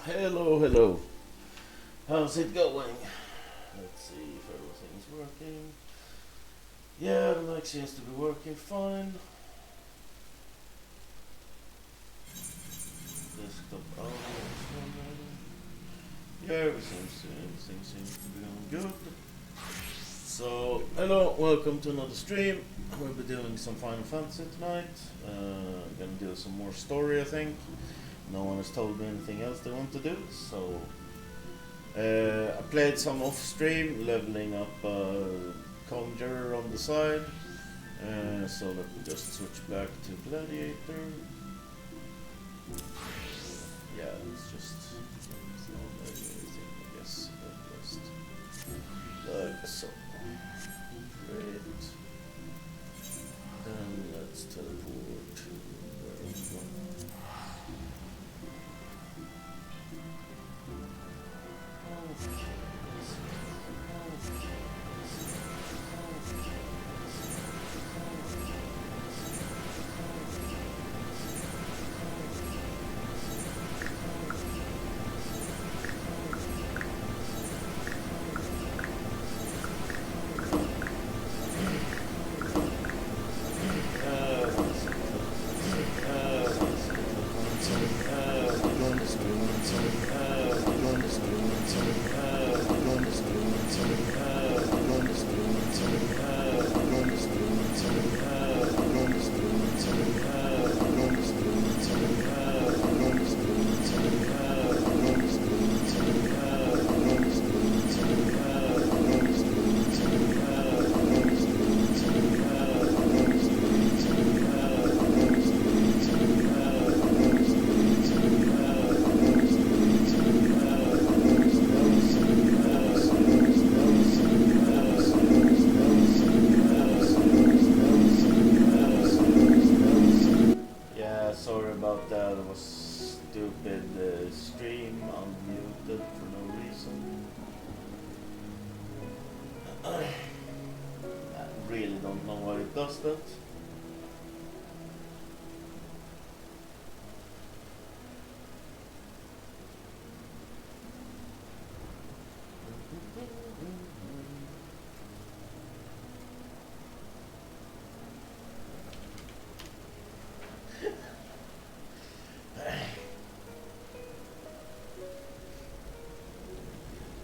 Hello, hello. How's it going? Let's see if everything's working. Yeah, the mic seems to be working fine. Desktop audio is running. Yeah, everything seems to be going good. So, hello, welcome to another stream. We'll be doing some Final Fantasy tonight. Gonna do some more story, I think. No one has told me anything else they want to do, so I played some off stream, leveling up Conjurer on the side. So let me just switch back to Gladiator. Yeah, it's not anything, I guess. Just like so. Great. Then let's teleport to where we want. Okay. Sorry about that. It was stupid stream unmuted for no reason. I really don't know why it does that.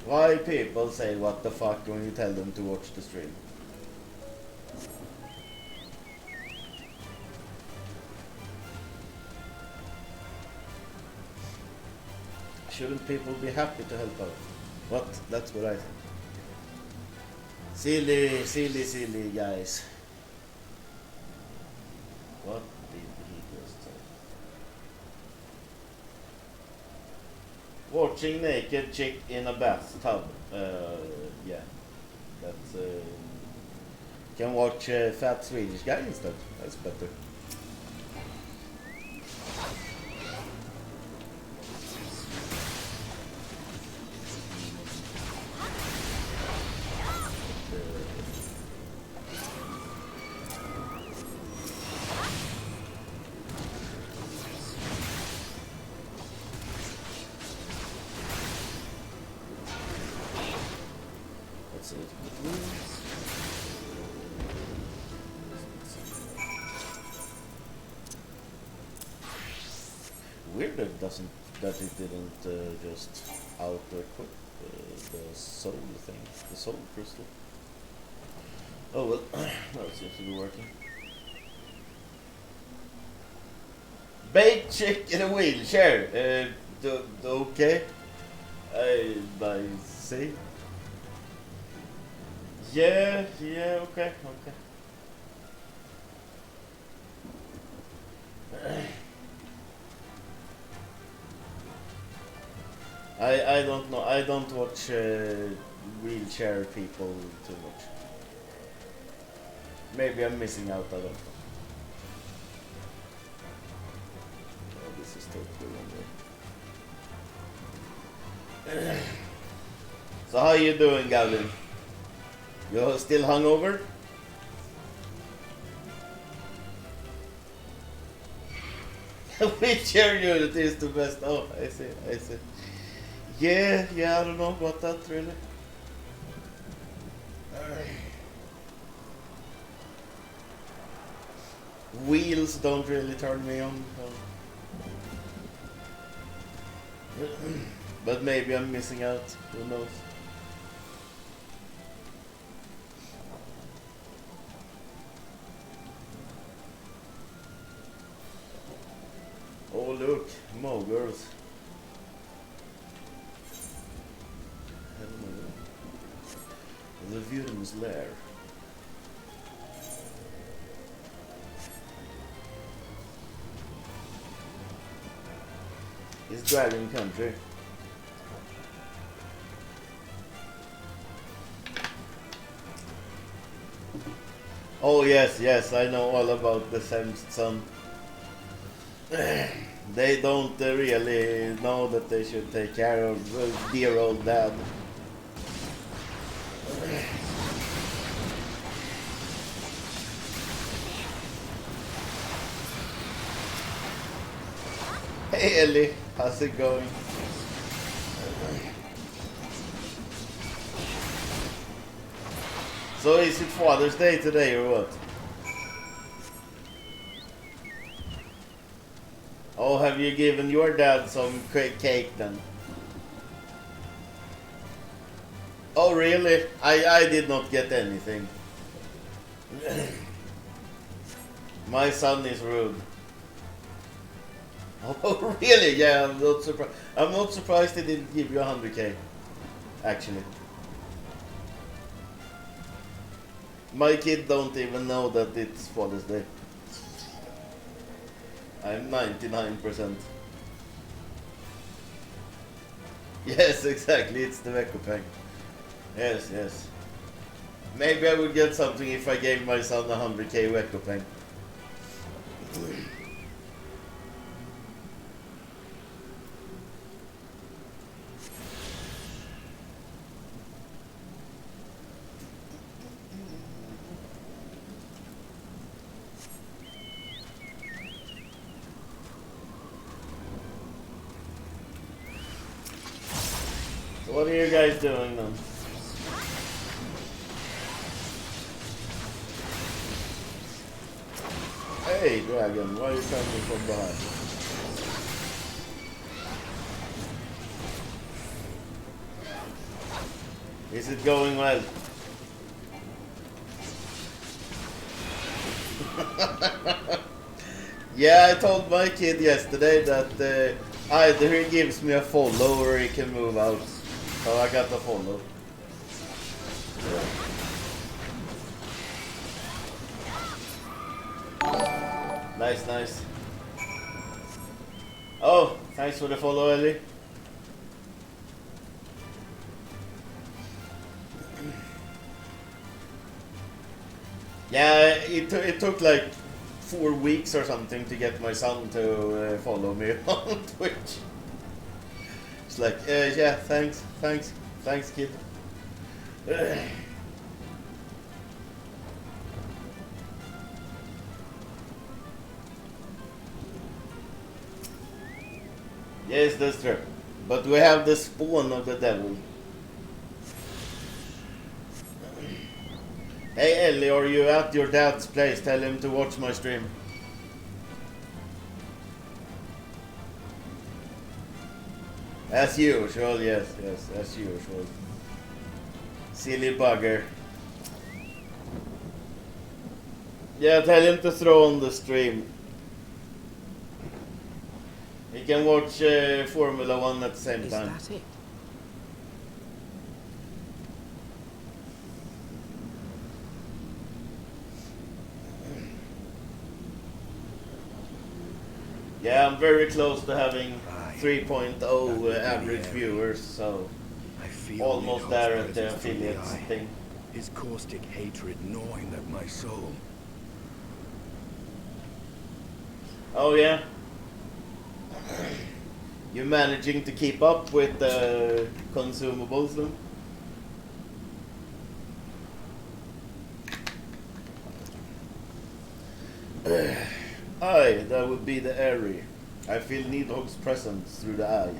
Why people say what the fuck when you tell them to watch the stream? Shouldn't people be happy to help out? What? That's what I think. Silly guys. What did he just say? Watching naked chick in a bathtub. Yeah. That's can watch fat Swedish guy instead. That's better. Weird that it didn't just auto-equip the soul thing, the soul crystal. Oh well, that seems to be working. Baked chick in a wheelchair. Okay. I see. Yeah, okay. I don't know. I don't watch wheelchair people too much. Maybe I'm missing out. I don't know. Oh, this is totally wrong. So how you doing, Gavin? You still hungover? Whichever unit is the best. Oh, I see, I see. Yeah, I don't know about that really. Wheels don't really turn me on. But maybe I'm missing out. Who knows? Oh look, more girls. The Viewing's lair. It's Dragon Country. Oh yes, I know all about the Semst Son. They don't really know that they should take care of dear old dad. Hey Ellie, how's it going? So is it Father's Day today or what? Oh, have you given your dad some cake then? Oh really? I did not get anything. My son is rude. Oh really? Yeah, I'm not surprised. I'm not surprised he didn't give you 100k. Actually. My kid don't even know that it's Father's Day. I'm 99%. Yes, exactly, it's the Vecopeng. Yes. Maybe I would get something if I gave my son 100k Vecopeng. What are you guys doing then? Hey Dragon, why are you coming from behind? Is it going well? Yeah, I told my kid yesterday that either he gives me a follow or he can move out. So I got the follow. Nice. Oh, thanks for the follow, Ellie. Yeah, it took like 4 weeks or something to get my son to follow me on Twitch. It's like, yeah, thanks, kid. Yes, that's true. But we have the spawn of the devil. Hey Ellie, are you at your dad's place? Tell him to watch my stream. As usual, yes, as usual. Silly bugger. Yeah, tell him to throw on the stream. He can watch Formula 1 at the same time. Is that it? Yeah, I'm very close to having 3.0 average viewers, so almost there at the affiliates thing. His caustic hatred gnawing at my soul. Oh yeah? You managing to keep up with the consumables then? Aye, that would be the area. I feel Nidhogg's presence through the eye.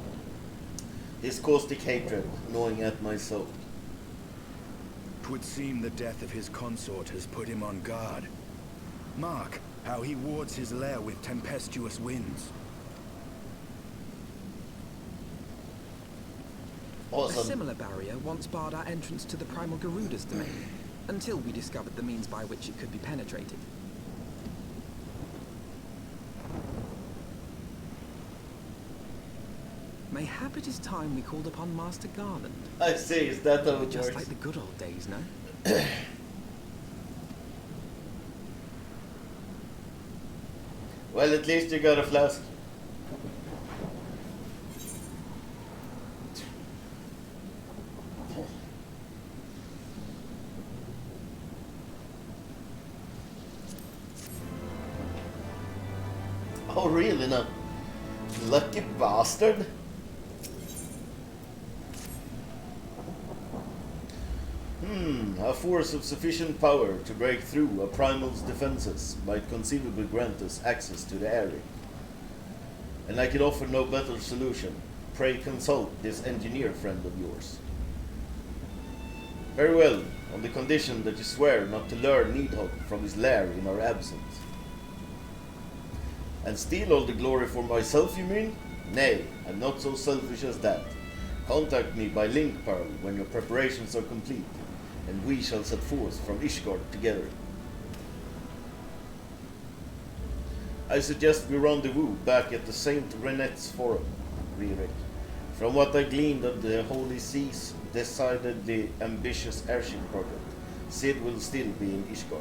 His caustic hatred gnawing at my soul. 'Twould seem the death of his consort has put him on guard. Mark how he wards his lair with tempestuous winds. Awesome. A similar barrier once barred our entrance to the primal Garuda's domain, until we discovered the means by which it could be penetrated. Mayhap it is time we called upon Master Garland. I see, is that how it Just works? like the good old days, no? Well, at least you got a flask. Oh, really now? Lucky bastard. A force of sufficient power to break through a primal's defenses might conceivably grant us access to the area. And I could offer no better solution. Pray consult this engineer friend of yours. Very well, on the condition that you swear not to lure Nidhogg from his lair in our absence. And steal all the glory for myself, you mean? Nay, I'm not so selfish as that. Contact me by link pearl when your preparations are complete, and we shall set forth from Ishgard together. I suggest we rendezvous back at the Saint Renette's Forum, Ririk. From what I gleaned of the Holy Sea's decidedly ambitious airship project, Sid will still be in Ishgard.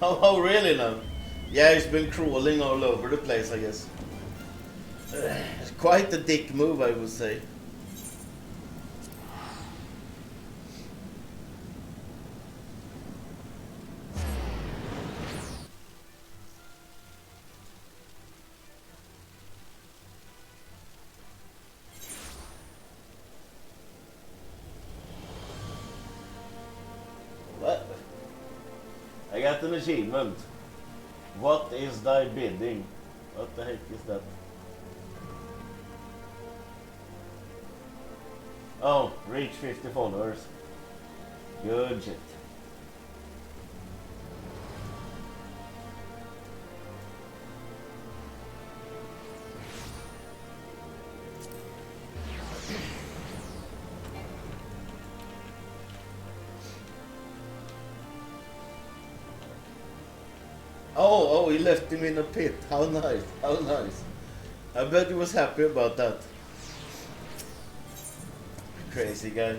Oh, really now? Yeah, he's been crawling all over the place, I guess. Quite a dick move, I would say. What? I got an achievement. What is thy bidding? What the heck is that? Oh, reach 50 followers. Good shit. Oh, he left him in a pit. How nice, how nice. I bet he was happy about that. Crazy guy.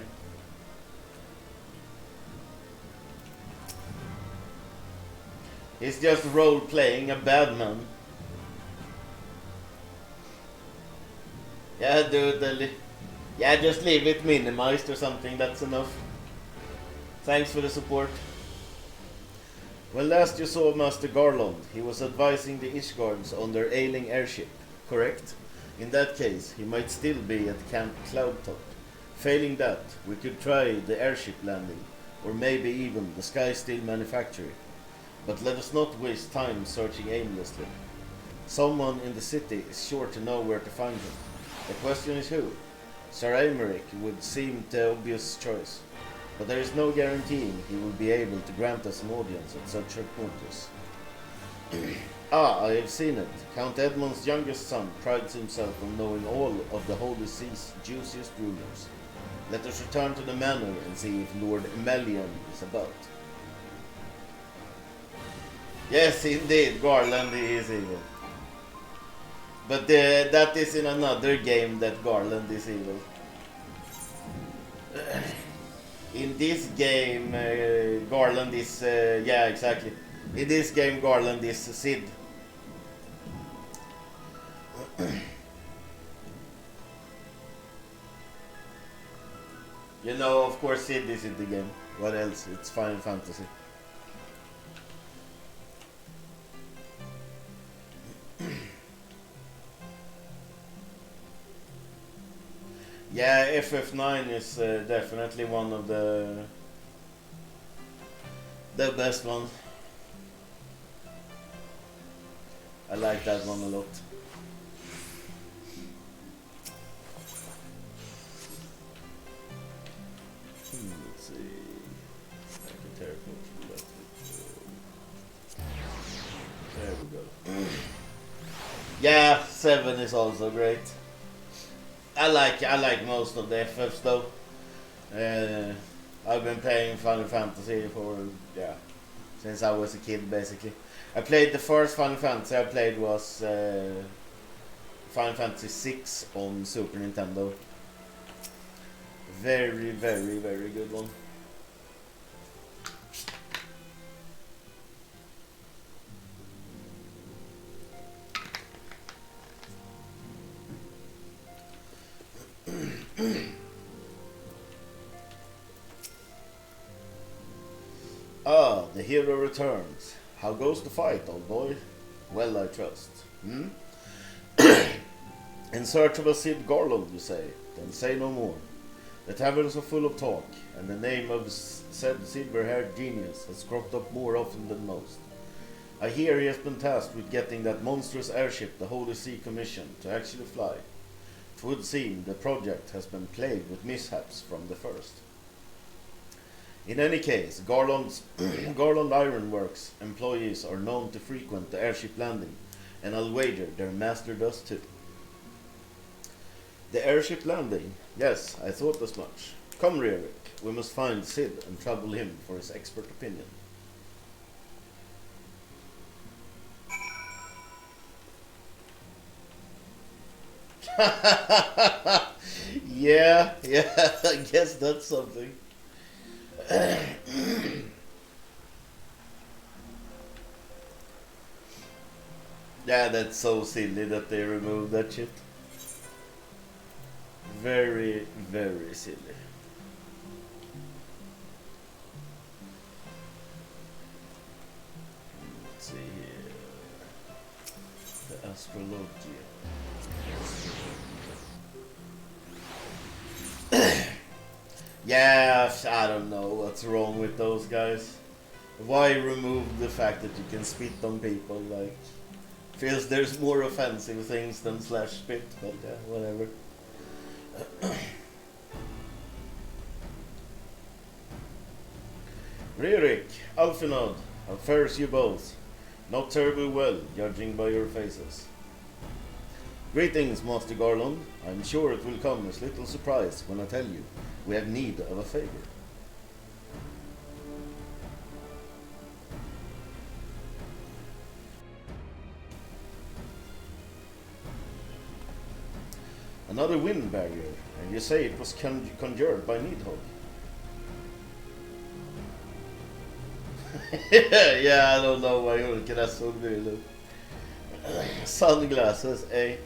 He's just role-playing a bad man. Yeah, dude. Yeah, just leave it minimized or something. That's enough. Thanks for the support. When last you saw Master Garland, he was advising the Ishgards on their ailing airship, correct? In that case, he might still be at Camp Cloudtop. Failing that, we could try the airship landing, or maybe even the Sky Steel manufactory. But let us not waste time searching aimlessly. Someone in the city is sure to know where to find him. The question is who? Sir Aymeric would seem the obvious choice. But there is no guaranteeing he will be able to grant us an audience at such short notice. I have seen it. Count Edmund's youngest son prides himself on knowing all of the Holy Sea's juiciest rumors. Let us return to the manor and see if Lord Emelian is about. Yes, indeed, Garland is evil. But that is in another game that Garland is evil. In this game, Garland is... yeah, exactly. In this game, Garland is Sid. You know, of course, Sid is in the game. What else? It's Final Fantasy. Yeah, FF9 is definitely one of the The best one. I like that one a lot. Let's see. I can teleport to the left. There we go. Yeah, 7 is also great. I like most of the FFs though. I've been playing Final Fantasy for since I was a kid basically. I played the first Final Fantasy I played was Final Fantasy 6 on Super Nintendo. Very, very, very good one. Ah, the hero returns. How goes the fight, old boy? Well, I trust. Hmm? In search of a Sid Garland, you say? Then say no more. The taverns are full of talk, and the name of said silver-haired genius has cropped up more often than most. I hear he has been tasked with getting that monstrous airship the Holy See commissioned to actually fly. It would seem the project has been plagued with mishaps from the first. In any case, Garland Ironworks employees are known to frequent the airship landing, and I'll wager their master does too. The airship landing? Yes, I thought as much. Come, Rierik, we must find Sid and trouble him for his expert opinion. Yeah, I guess that's something. Yeah, that's so silly that they removed that shit. Very, very silly. Let's see here. The astrology. Yeah, I don't know what's wrong with those guys. Why remove the fact that you can spit on people? Like, feels there's more offensive things than slash spit, but yeah, whatever. Rierik, Alfinod, how fares you both? Not terribly well, judging by your faces. Greetings, Master Garland. I'm sure it will come as little surprise when I tell you we have need of a favor. Another wind barrier, and you say it was conjured by Needhog. Yeah, I don't know why you can have so good. Sunglasses, eh?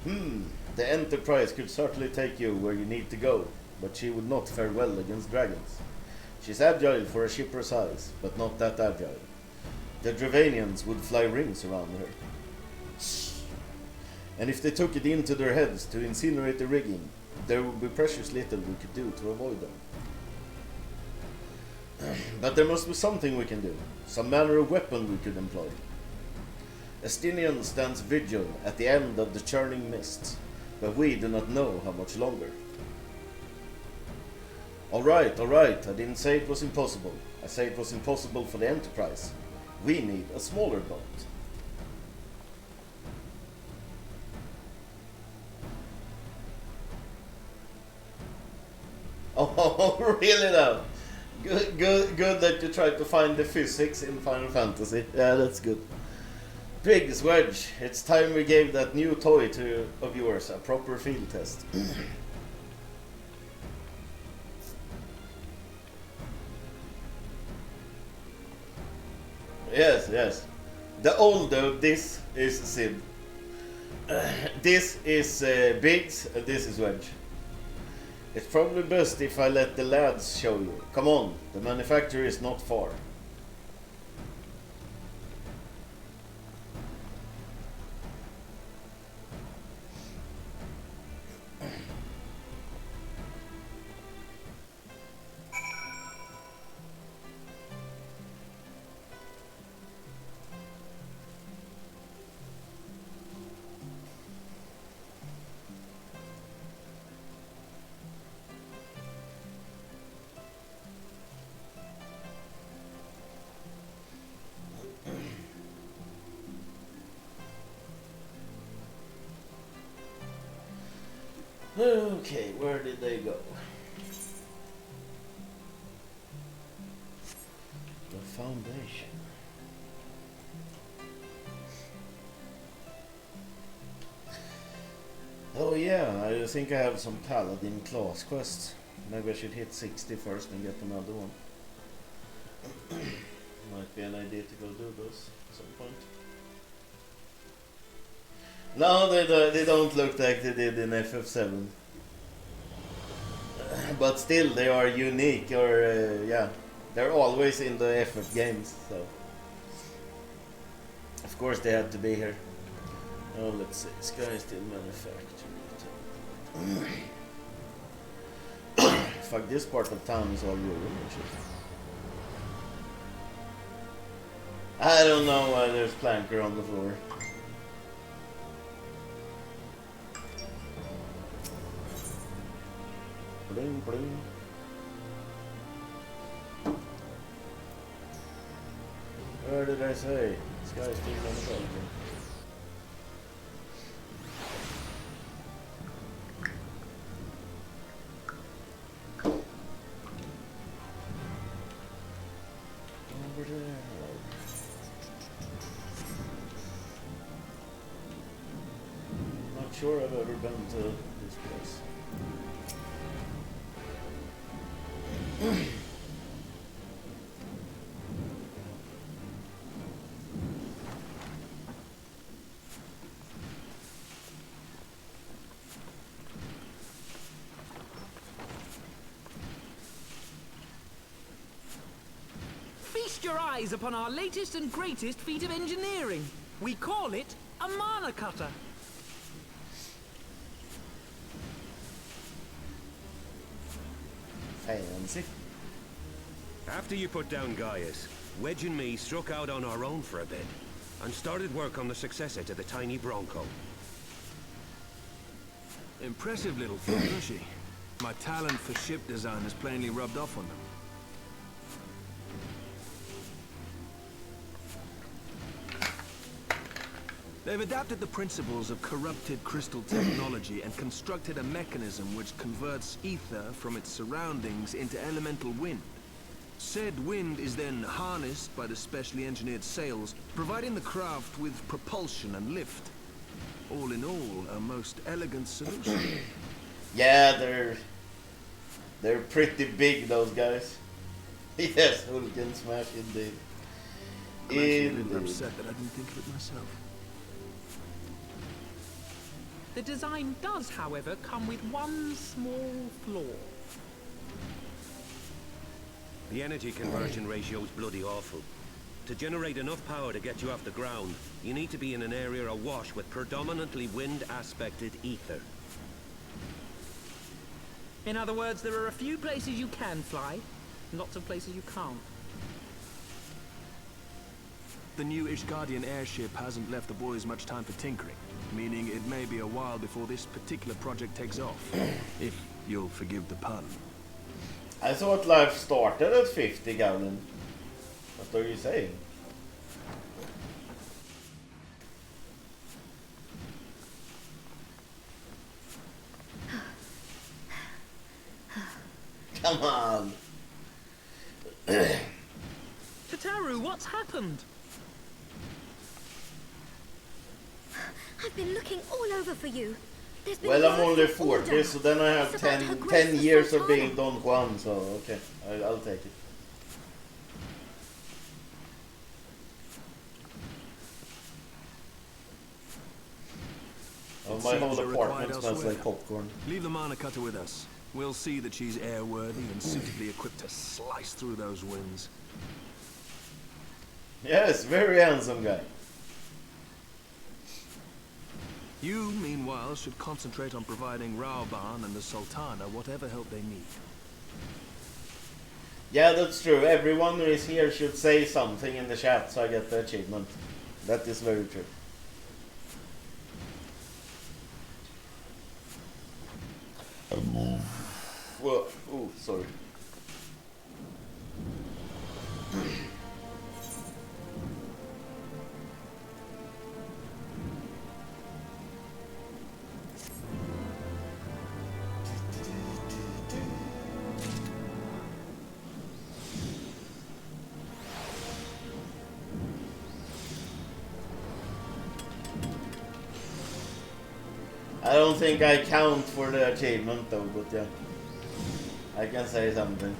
The Enterprise could certainly take you where you need to go, but she would not fare well against dragons. She's agile for a ship her size, but not that agile. The Dravanians would fly rings around her. And if they took it into their heads to incinerate the rigging, there would be precious little we could do to avoid them. But there must be something we can do, some manner of weapon we could employ. Estinian stands vigil at the end of the churning mist, but we do not know how much longer. Alright, I didn't say it was impossible. I say it was impossible for the Enterprise. We need a smaller boat. Oh, really now? Good that you tried to find the physics in Final Fantasy. Yeah, that's good. Pigs, Wedge, it's time we gave that new toy of yours a proper field test. Yes. The older this is Sid. This is Biggs, and this is Wedge. It's probably best if I let the lads show you. Come on, the manufacturer is not far. Okay, where did they go? The foundation. Oh yeah, I think I have some paladin class quests. Maybe I should hit 60 first and get another one. Might be an idea to go do those at some point. No, they don't look like they did in FF7. But still, they are unique, or yeah, they're always in the FF games, so of course they had to be here. Oh, let's see, Sky still manufactured. Fuck, this part of town is all ruined and shit. I don't know why there's planker on the floor. Bling, bling. Where did I say? This guy's still on the phone. Over there. Not sure I've ever been to this place. Feast your eyes upon our latest and greatest feat of engineering. We call it a mana cutter. Fancy. After you put down Gaius, Wedge and me struck out on our own for a bit, and started work on the successor to the tiny Bronco. Impressive little thing, isn't she? My talent for ship design has plainly rubbed off on them. They've adapted the principles of corrupted crystal technology and constructed a mechanism which converts ether from its surroundings into elemental wind. Said wind is then harnessed by the specially engineered sails, providing the craft with propulsion and lift. All in all, a most elegant solution. Yeah, they're pretty big, those guys. Yes, Hulk and Smash indeed. I'm actually a little upset that I didn't think of it myself. The design does, however, come with one small flaw. The energy conversion ratio is bloody awful. To generate enough power to get you off the ground, you need to be in an area awash with predominantly wind-aspected ether. In other words, there are a few places you can fly, lots of places you can't. The new Ishgardian airship hasn't left the boys much time for tinkering, meaning it may be a while before this particular project takes off, if you'll forgive the pun. I thought life started at 50 gallon. What are you saying? Come on. Tataru, what's happened? I've been looking all over for you. There's been Well, I'm word only from 40, Order. so then I have It's about 10, her grace 10 the years of Sultana. being Don Juan, so okay, I'll take it. Oh, my whole Seems you're apartment required smells elsewhere. like popcorn. Leave the mana cutter with us. We'll see that she's airworthy and suitably equipped to slice through those winds. Yes, very handsome guy. You, meanwhile, should concentrate on providing Raoban and the Sultana whatever help they need. Yeah, that's true. Everyone who is here should say something in the chat so I get the achievement. That is very true. Whoa, oh, sorry. I don't think I count for the achievement though, but yeah. I can say something.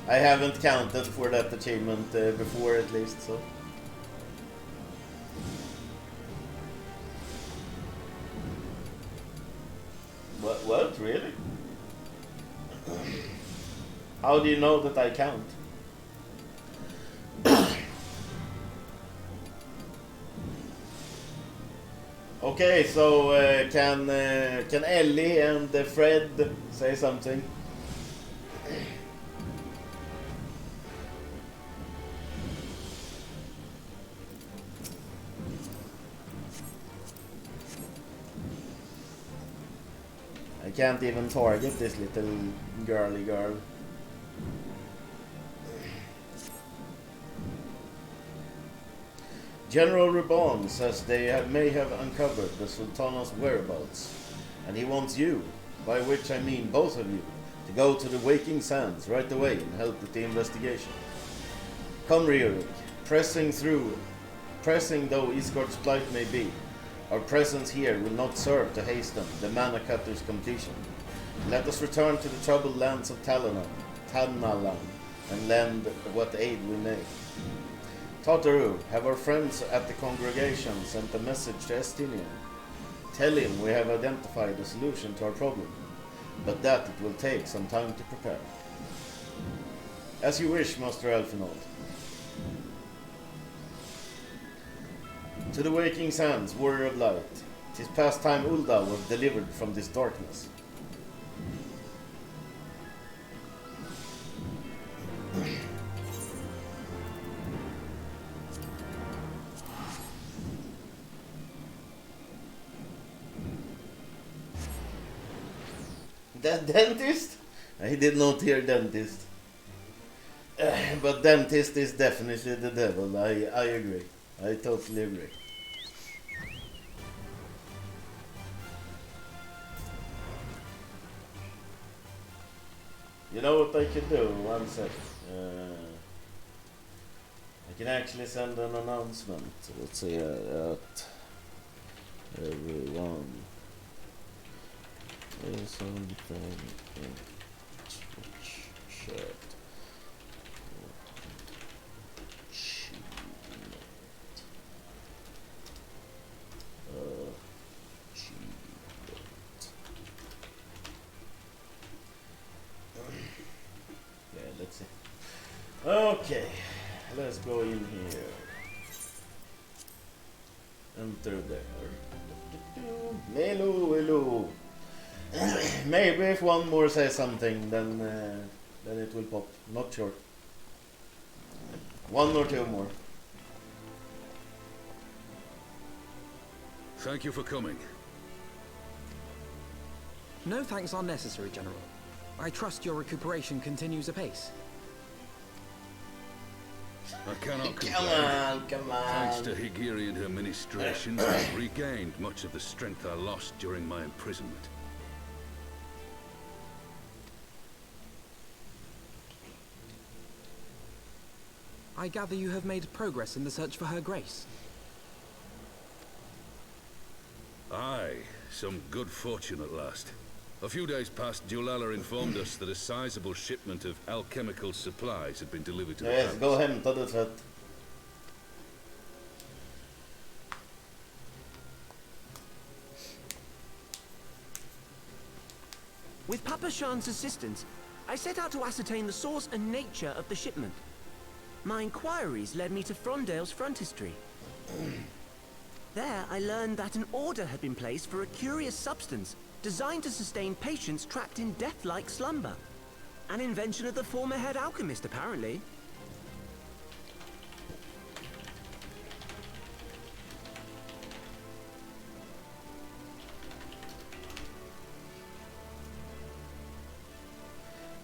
I haven't counted for that achievement before at least, so. What? Really? How do you know that I count? Okay, so can Ellie and Fred say something? I can't even target this little girly girl. General Ruban says they may have uncovered the Sultana's whereabouts, and he wants you, by which I mean both of you, to go to the Waking Sands right away and help with the investigation. Come, Ryurik, pressing though Isgard's plight may be, our presence here will not serve to hasten the Mana Cutter's completion. Let us return to the troubled lands of Tanalan, and lend what aid we may. Tataru, have our friends at the congregation sent a message to Estinian. Tell him we have identified a solution to our problem, but that it will take some time to prepare. As you wish, Master Elfinold. To the Waking Sands, Warrior of Light. 'Tis past time Ulda was delivered from this darkness. That dentist? I did not hear dentist. But dentist is definitely the devil. I agree. I totally agree. You know what I can do? One second. I can actually send an announcement. Let's see at everyone. Something in Twitch chat. Yeah, let's see. Okay, let's go in here. Enter there. Hello. Maybe if one more says something, then it will pop. Not sure. One or two more. Thank you for coming. No thanks are necessary, General. I trust your recuperation continues apace. I cannot complain. Come on. Thanks to Higiri and her ministrations, I've regained much of the strength I lost during my imprisonment. I gather you have made progress in the search for Her Grace. Aye, some good fortune at last. A few days past, Dulala informed us that a sizable shipment of alchemical supplies had been delivered to the Yes, palace. go ahead, ta det sätt. With Papa Shan's assistance, I set out to ascertain the source and nature of the shipment. My inquiries led me to Frondale's frontistery. There, I learned that an order had been placed for a curious substance designed to sustain patients trapped in death-like slumber. An invention of the former head alchemist, apparently.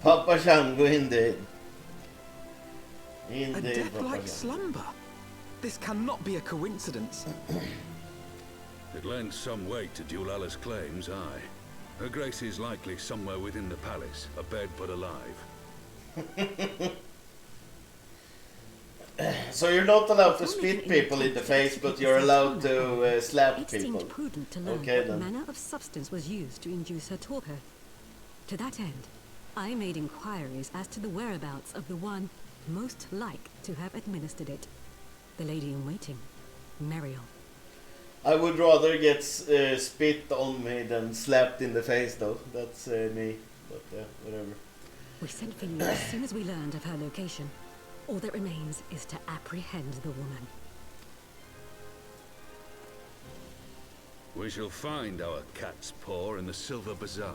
Papa Shango indeed. A Indeed, Papa death-like Shango. slumber? This cannot be a coincidence. It lends some weight to Dulala's claims, aye. Her Grace is likely somewhere within the palace, abed but alive. So you're not allowed to Before spit making any people in the attempt to face, but execute you're the allowed Sultana, to slap it people. seemed prudent to learn Okay, what then. manner of substance was used to induce her torpor. To that end, I made inquiries as to the whereabouts of the one most like to have administered it. The lady-in-waiting, Muriel. I would rather get spit on me than slapped in the face, though. That's me. But whatever. We sent for you as soon as we learned of her location. All that remains is to apprehend the woman. We shall find our cat's paw in the Silver Bazaar.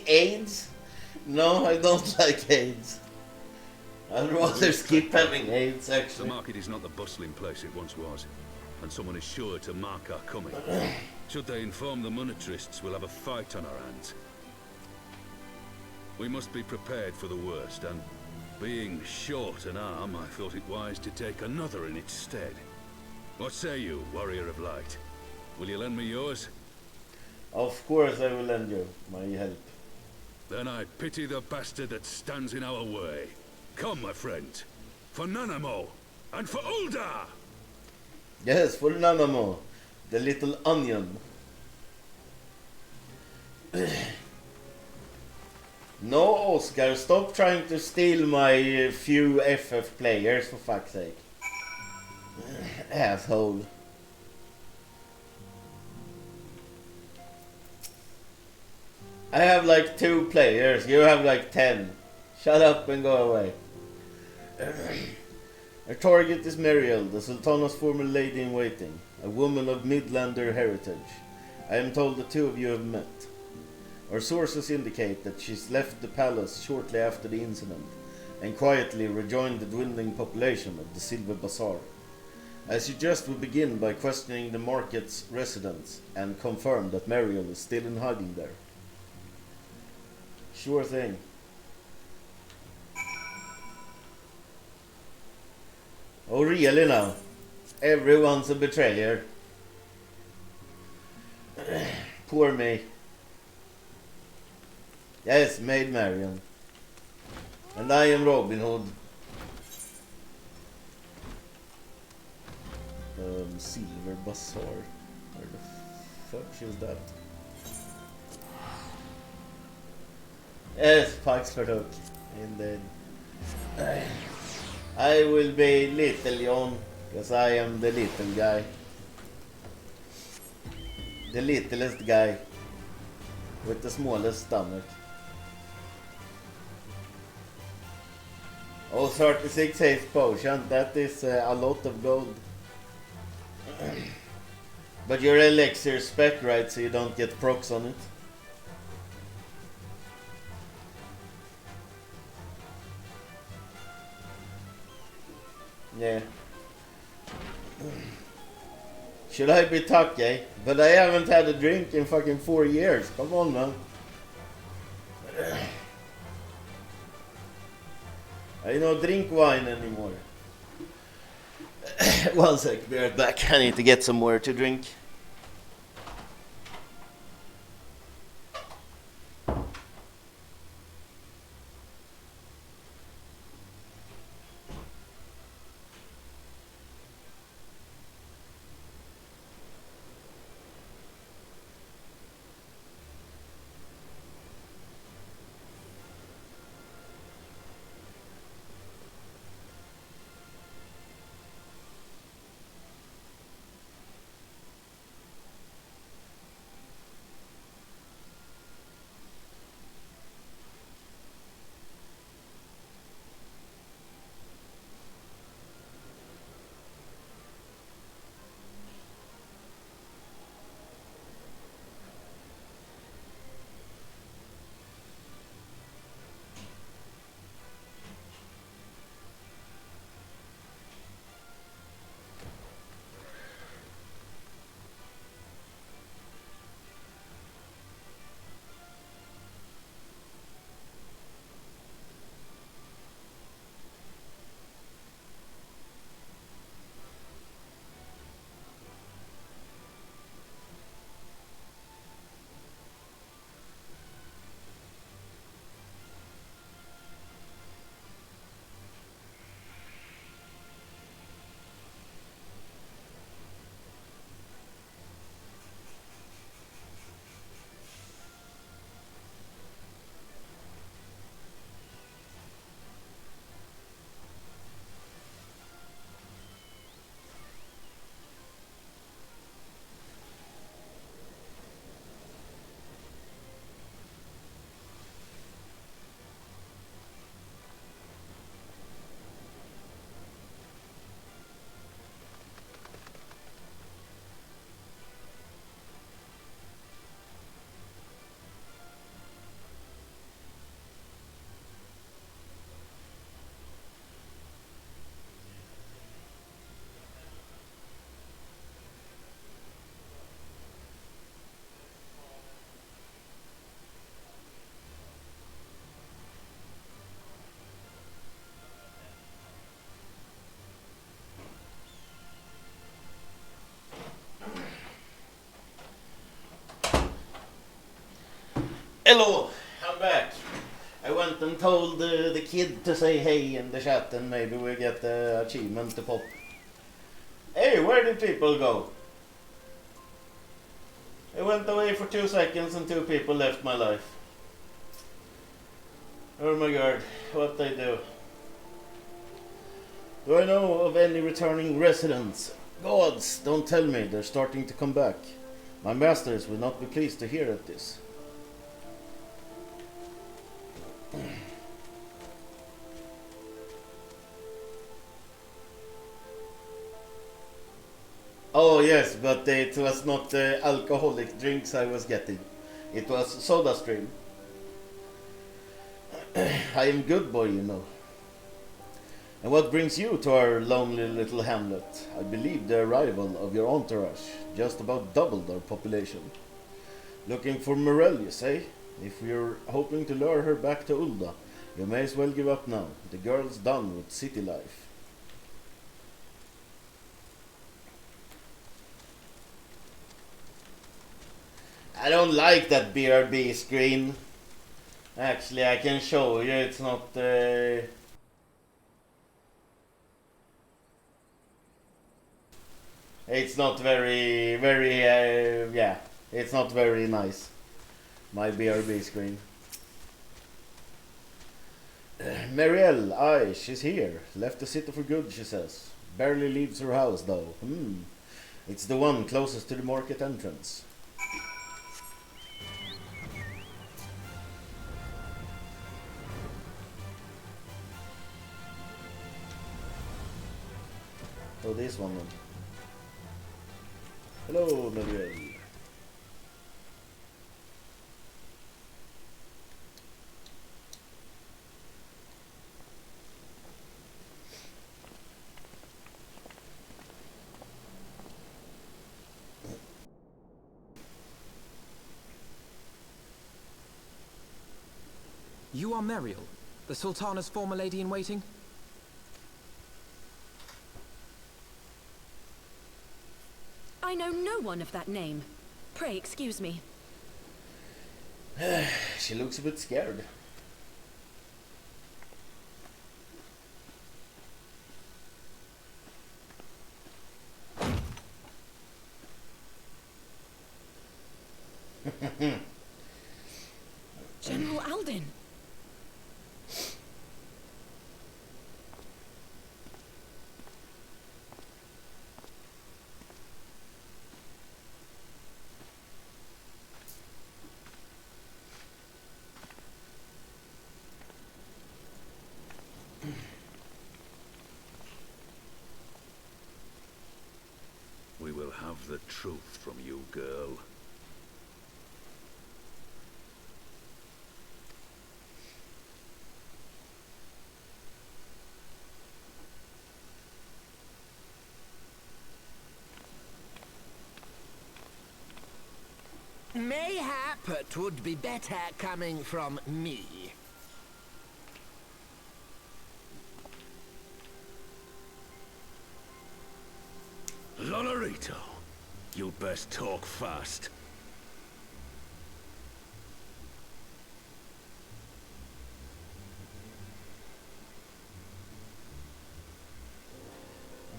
AIDS? No, I don't like AIDS. I'd rather skip having AIDS, The actually. market is not the bustling place it once was, and someone is sure to mark our coming. Should they inform the monetarists, we'll have a fight on our hands. We must be prepared for the worst, and being short an arm, I thought it wise to take another in its stead. What say you, warrior of light? Will you lend me yours? Of course I will lend you my help. Then I pity the bastard that stands in our way. Come, my friend, for Nanamo, and for Ulda! Yes, for Nanamo, the little onion. No, Oscar, stop trying to steal my few FF players, for fuck's sake. Asshole. I have like 2 players, you have like 10. Shut up and go away. Our target is Muriel, the Sultana's former lady-in-waiting, a woman of Midlander heritage. I am told the 2 of you have met. Our sources indicate that she's left the palace shortly after the incident and quietly rejoined the dwindling population of the Silver Bazaar. I suggest we begin by questioning the market's residents and confirm that Muriel is still in hiding there. Sure thing. Oh really now? Everyone's a betrayer. Poor me. Yes, Maid Marian. And I am Robin Hood. Silver Bazaar. Where the fuck is that? Yes, Pax for Hook. Indeed. I will be Little John, because I am the little guy. The littlest guy. With the smallest stomach. Oh, 36 haste potion, that is a lot of gold. But your elixir spec, right, so you don't get procs on it. Yeah. Should I be Take? But I haven't had a drink in fucking 4 years. Come on, man. I don't drink wine anymore. One sec, be right back. I need to get some more to drink. Hello, I'm back. I went and told the kid to say hey in the chat and maybe we'll get the achievement to pop. Hey, where did people go? I went away for 2 seconds and 2 people left my life. Oh my god, what they do? Do I know of any returning residents? Gods, don't tell me they're starting to come back. My masters will not be pleased to hear of this. Oh yes, but it was not alcoholic drinks I was getting. It was soda stream. I am good boy, you know. And what brings you to our lonely little hamlet? I believe the arrival of your entourage just about doubled our population. Looking for Morel, you say? If you're hoping to lure her back to Ulda, you may as well give up now. The girl's done with city life. I don't like that BRB screen. Actually, I can show you. It's not... It's not very, yeah. It's not very nice. My BRB screen. Marielle, aye, she's here. Left the city for good, she says. Barely leaves her house, though. It's the one closest to the market entrance. Oh, this one then. Hello, Marielle. You are Meriel, the Sultana's former lady-in-waiting? I know no one of that name. Pray excuse me. She looks a bit scared. General Alden. We will have the truth from you, girl. Mayhap it would be better coming from me. Lonorito, you'd best talk fast.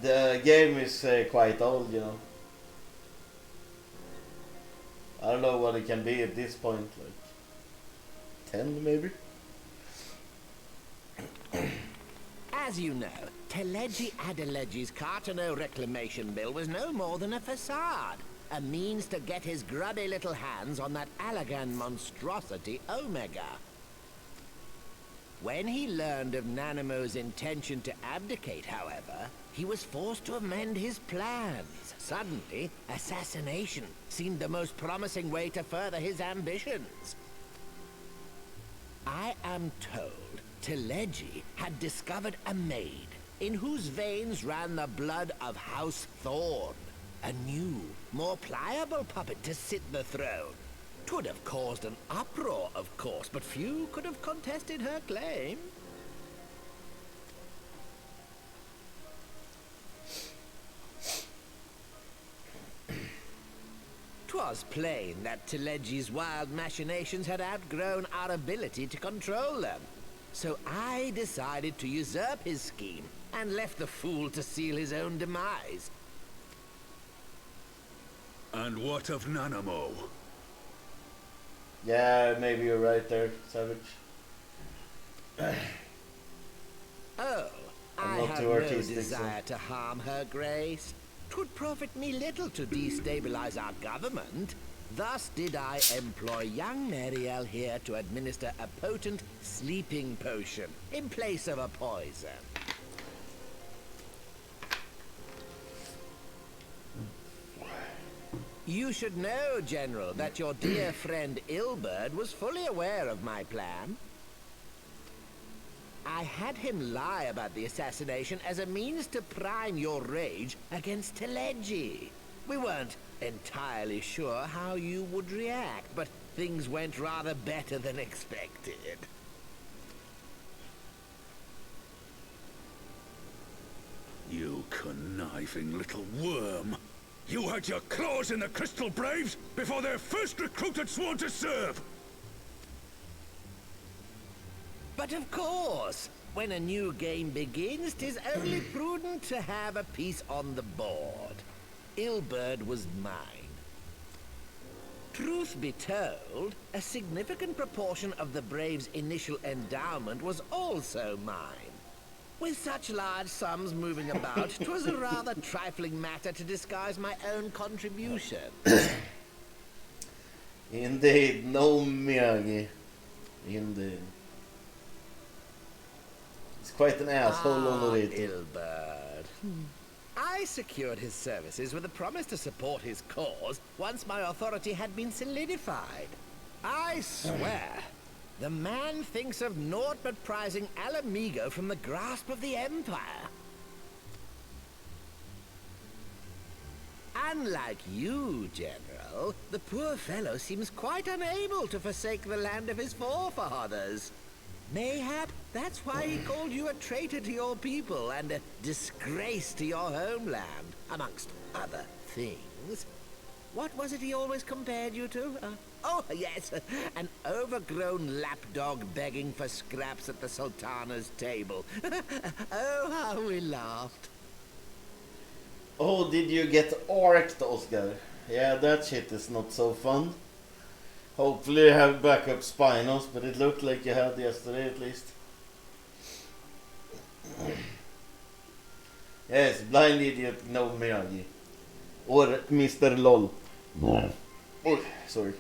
The game is quite old, you know. I don't know what it can be at this point, like 10 maybe? As you know, Teleji Adeleji's Cartano reclamation bill was no more than a facade. A means to get his grubby little hands on that Allagan monstrosity Omega. When he learned of Nanamo's intention to abdicate, however, he was forced to amend his plans. Suddenly, assassination seemed the most promising way to further his ambitions. I am told Teleji had discovered a maid in whose veins ran the blood of House Thorn. A new, more pliable puppet to sit the throne. 'Twould have caused an uproar, of course, but few could have contested her claim. was plain that Telegi's wild machinations had outgrown our ability to control them. So I decided to usurp his scheme and left the fool to seal his own demise. And what of Nanamo? Yeah, maybe you're right there, Savage. Oh, I'm I not have too no artistic, desire to harm her grace. 'Twould profit me little to destabilize our government. Thus did I employ young Mariel here to administer a potent sleeping potion in place of a poison. You should know, General, that your dear friend Ilberd was fully aware of my plan. I had him lie about the assassination as a means to prime your rage against Telegi. We weren't entirely sure how you would react, but things went rather better than expected. You conniving little worm. You had your claws in the Crystal Braves before their first recruit had sworn to serve! But of course, when a new game begins, 'tis only prudent to have a piece on the board. Ilberd was mine. Truth be told, a significant proportion of the Braves' initial endowment was also mine. With such large sums moving about, 'twas a rather trifling matter to disguise my own contribution. Indeed, no Miyagi. Indeed. It's quite an asshole on the way. Ilberd. I secured his services with a promise to support his cause once my authority had been solidified. I swear, the man thinks of naught but prizing Alamigo from the grasp of the Empire. Unlike you, General, the poor fellow seems quite unable to forsake the land of his forefathers. Mayhap that's why he called you a traitor to your people and a disgrace to your homeland, amongst other things. What was it he always compared you to? Oh, yes, an overgrown lapdog begging for scraps at the Sultana's table. Oh, how we laughed. Oh, did you get arced, Oscar? Yeah, that shit is not so fun. Hopefully you have backup spinos, but it looked like you had yesterday at least. Yes, blind idiot, no Miyagi. Or Mr. LOL. Oh, sorry.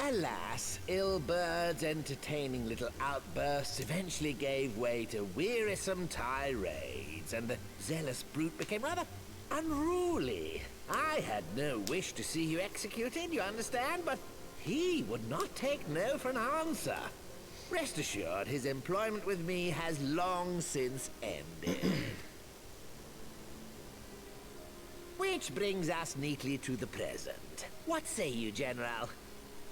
Alas, Ilberd's entertaining little outbursts eventually gave way to wearisome tirades, and the zealous brute became rather unruly. I had no wish to see you executed, you understand, but he would not take no for an answer. Rest assured, his employment with me has long since ended. Which brings us neatly to the present. What say you, General?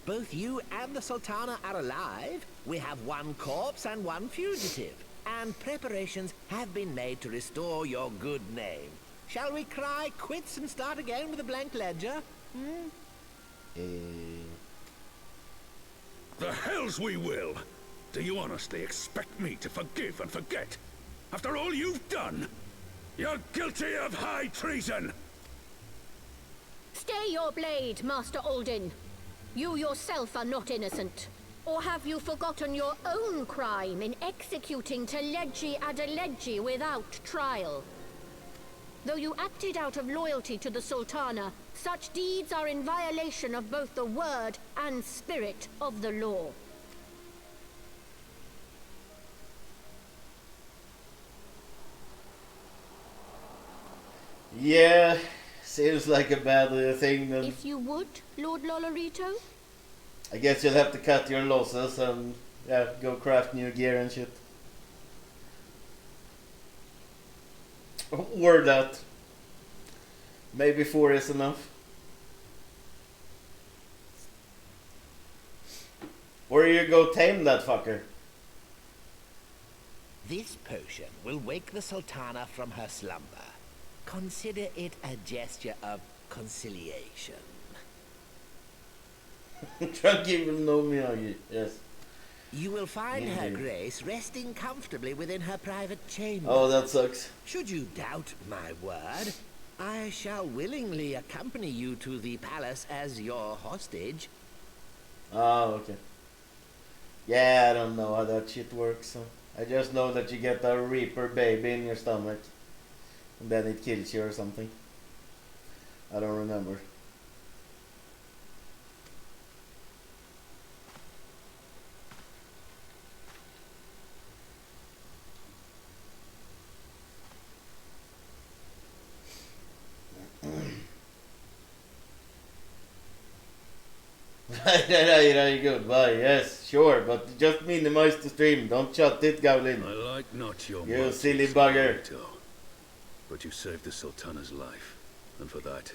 Both you and the Sultana are alive. We have one corpse and one fugitive. And preparations have been made to restore your good name. Shall we cry quits and start again with a blank ledger? The hells we will! Do you honestly expect me to forgive and forget? After all you've done? You're guilty of high treason! Stay your blade, Master Alden. You yourself are not innocent. Or have you forgotten your own crime in executing Telegi Adelegi without trial? Though you acted out of loyalty to the Sultana, such deeds are in violation of both the word and spirit of the law. Yeah, seems like a bad thing then. If you would, Lord Lolorito? I guess you'll have to cut your losses and yeah, go craft new gear and shit. Or that. Maybe 4 is enough. Or you go tame that fucker. This potion will wake the Sultana from her slumber. Consider it a gesture of reconciliation. Tranquil no Miyagi, yes. You will find her Indeed. grace resting comfortably within her private chamber. Oh, that sucks. Should you doubt my word, I shall willingly accompany you to the palace as your hostage. Oh, okay. Yeah, I don't know how that shit works. So. I just know that you get a Reaper baby in your stomach. And then it kills you or something. I don't remember. Right, goodbye. Yes, sure, but just minimize the stream. Don't shut it, Goblin. I like not your You motives, silly bugger. Naruto, but you saved the Sultana's life, and for that,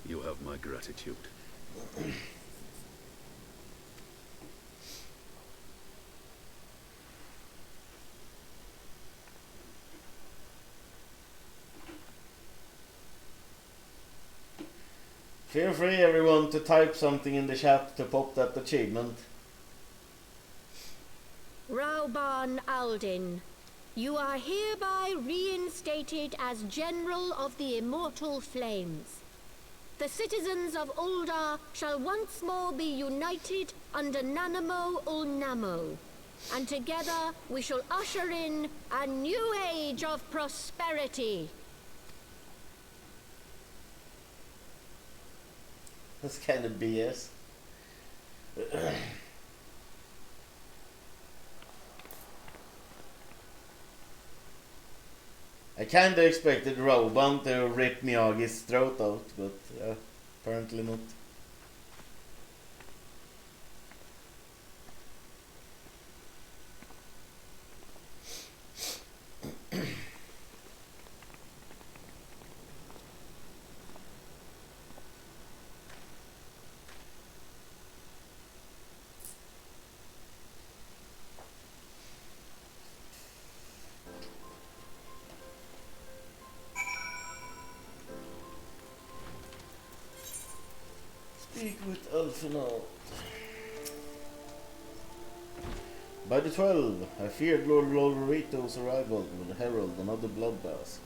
you have my gratitude. Feel free, everyone, to type something in the chat to pop that achievement. Rauban Aldin, you are hereby reinstated as General of the Immortal Flames. The citizens of Ul'dah shall once more be united under Nanamo Ul'Namo, and together we shall usher in a new age of prosperity. That's kind of BS. I kinda expected Roban to rip Miyagi's throat out, but apparently not. Speak with Elfinald. By the 12, I feared Lord Lolorito's arrival will herald another bloodbath.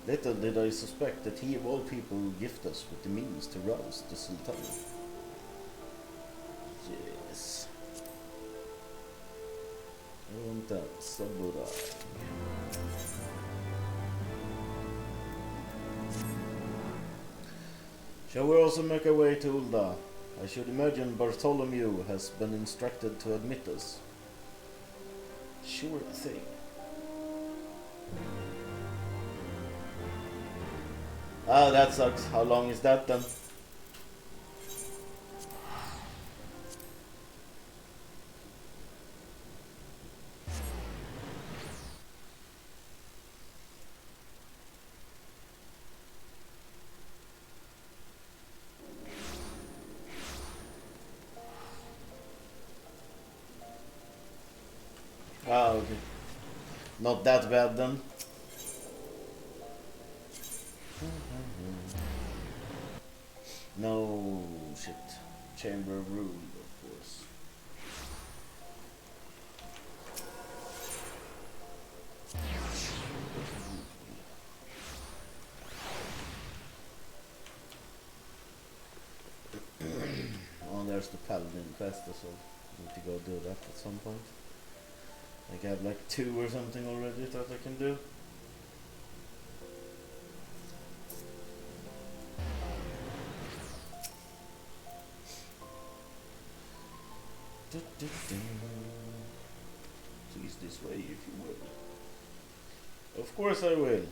Little did I suspect that he of all people will gift us with the means to rouse the Sultan. Yes. I want that samurai. Shall we also make our way to Ul'dah? I should imagine Bartholomew has been instructed to admit us. Sure thing. Ah, that sucks. How long is that then? Ah, okay. Not that bad then. No shit. Chamber of Rule, of course. Oh, there's the Paladin quest as well. Need to go do that at some point. I have like 2 or something already that I can do. Please this way if you will. Of course I will.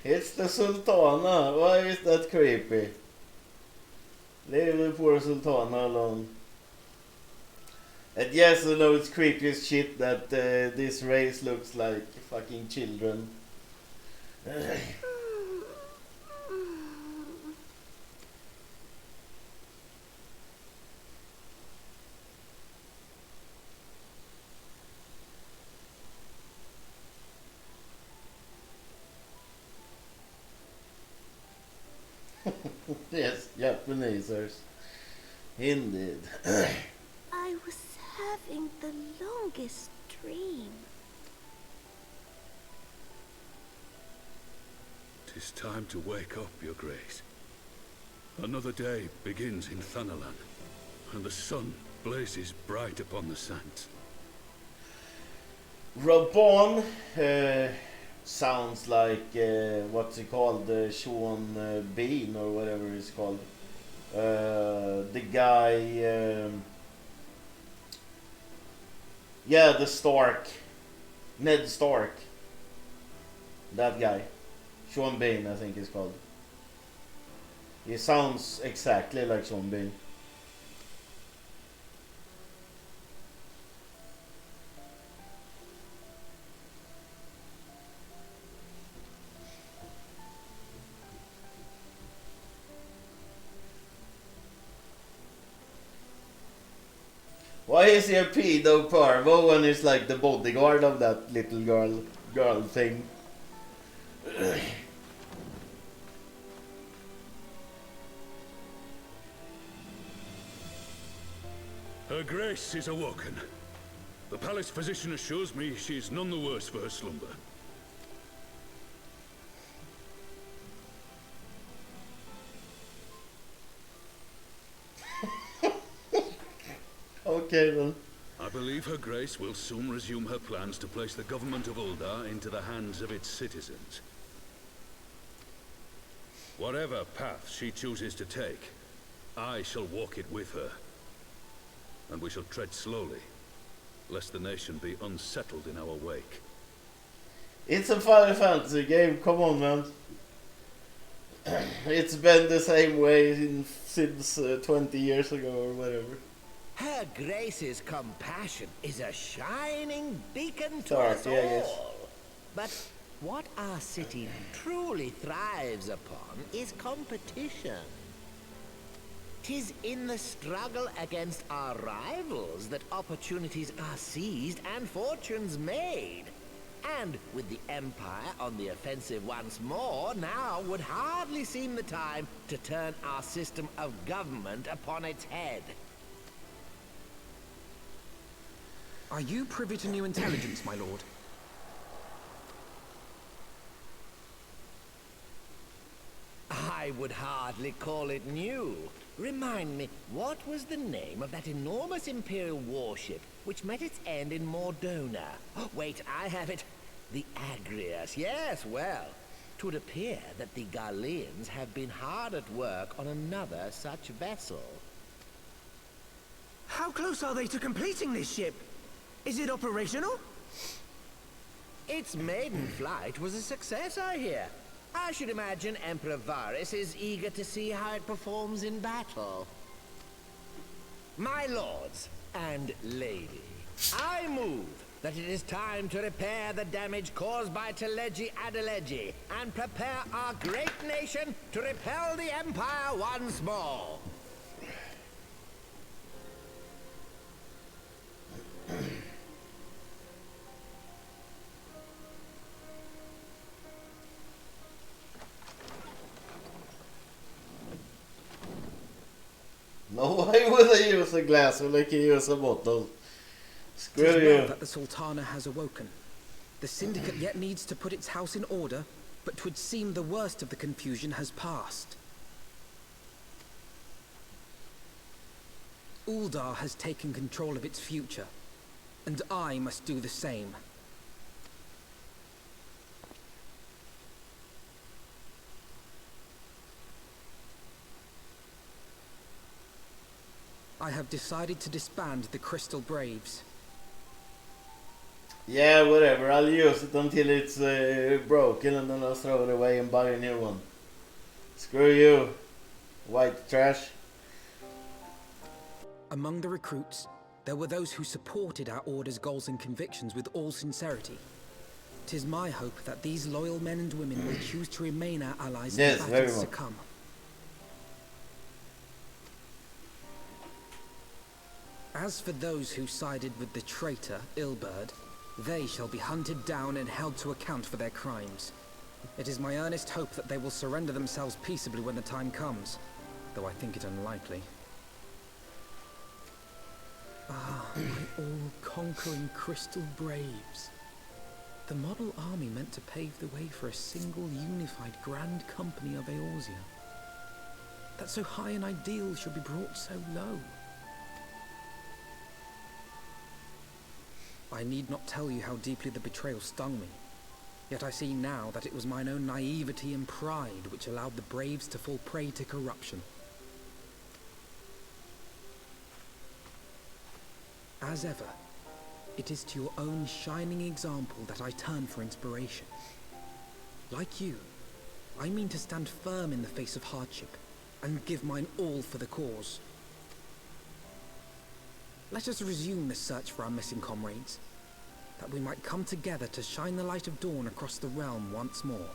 It's the Sultana. Why is that creepy? Leave the poor Sultana alone. And yes, I know it's creepy as shit that this race looks like fucking children. Yes, Japanesers. Indeed. I was having the longest dream. 'Tis time to wake up, Your Grace. Another day begins in Thanalan, and the sun blazes bright upon the sands. Rabon sounds like what's he called? Sean Bean or whatever he's called. The guy. Yeah, the Stark. Ned Stark. That guy. Sean Bean, I think he's called. He sounds exactly like Sean Bean. Why is he a pedo parvo when he's like the bodyguard of that little girl thing? Her Grace is awoken. The palace physician assures me she is none the worse for her slumber. Okay then. I believe Her Grace will soon resume her plans to place the government of Uldar into the hands of its citizens. Whatever path she chooses to take, I shall walk it with her. And we shall tread slowly, lest the nation be unsettled in our wake. It's a Final Fantasy game, come on man. It's been the same way since 20 years ago or whatever. Her Grace's compassion is a shining beacon to Sorry, us yeah, yes. all. But what our city truly thrives upon is competition. 'Tis in the struggle against our rivals that opportunities are seized and fortunes made. And with the Empire on the offensive once more, now would hardly seem the time to turn our system of government upon its head. Are you privy to new intelligence, my lord? I would hardly call it new. Remind me, what was the name of that enormous Imperial warship which met its end in Mordona? Oh, wait, I have it. The Agrias. Yes, well, 'twould appear that the Garleans have been hard at work on another such vessel. How close are they to completing this ship? Is it operational? Its maiden flight was a success, I hear. I should imagine Emperor Varys is eager to see how it performs in battle. My lords and lady, I move that it is time to repair the damage caused by Teleji Adeleji and prepare our great nation to repel the Empire once more. No, why would I use a glass when I can use a bottle? Screw Tis you. well that the Sultana has awoken. The Syndicate yet needs to put its house in order, but 'twould seem the worst of the confusion has passed. Uldar has taken control of its future, and I must do the same. I have decided to disband the Crystal Braves. Yeah, whatever. I'll use it until it's broken and then I'll throw it away and buy a new one. Screw you, white trash. Among the recruits, there were those who supported our order's goals and convictions with all sincerity. 'Tis my hope that these loyal men and women will choose to remain our allies in the battles to come. As for those who sided with the traitor, Ilberd, they shall be hunted down and held to account for their crimes. It is my earnest hope that they will surrender themselves peaceably when the time comes, though I think it unlikely. Ah, my all-conquering crystal braves. The model army meant to pave the way for a single unified grand company of Eorzea. That so high an ideal should be brought so low. I need not tell you how deeply the betrayal stung me. Yet I see now that it was mine own naivety and pride which allowed the braves to fall prey to corruption. As ever, it is to your own shining example that I turn for inspiration. Like you, I mean to stand firm in the face of hardship and give mine all for the cause. Let us resume the search for our missing comrades, that we might come together to shine the light of dawn across the realm once more.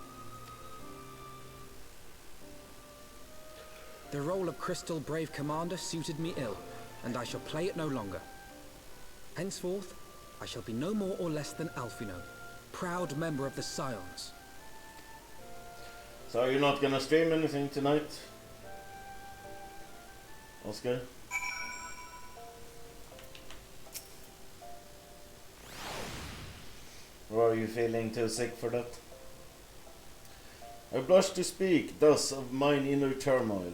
The role of Crystal Brave Commander suited me ill, and I shall play it no longer. Henceforth, I shall be no more or less than Alfino, proud member of the Scions. So you're not gonna stream anything tonight, Oscar? Or are you feeling too sick for that? I blush to speak thus of mine inner turmoil,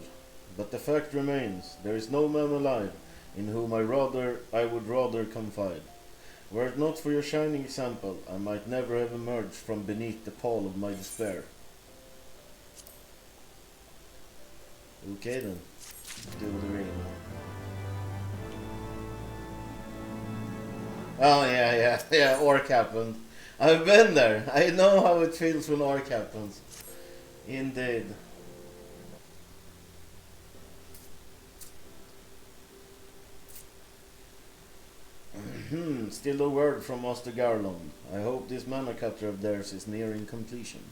but the fact remains, there is no man alive in whom I would rather confide. Were it not for your shining example, I might never have emerged from beneath the pall of my despair. Okay then, do the ring. Oh yeah, orc happened. I've been there. I know how it feels when orc happens. Indeed. Still a word from Master Garland. I hope this mana cutter of theirs is nearing completion.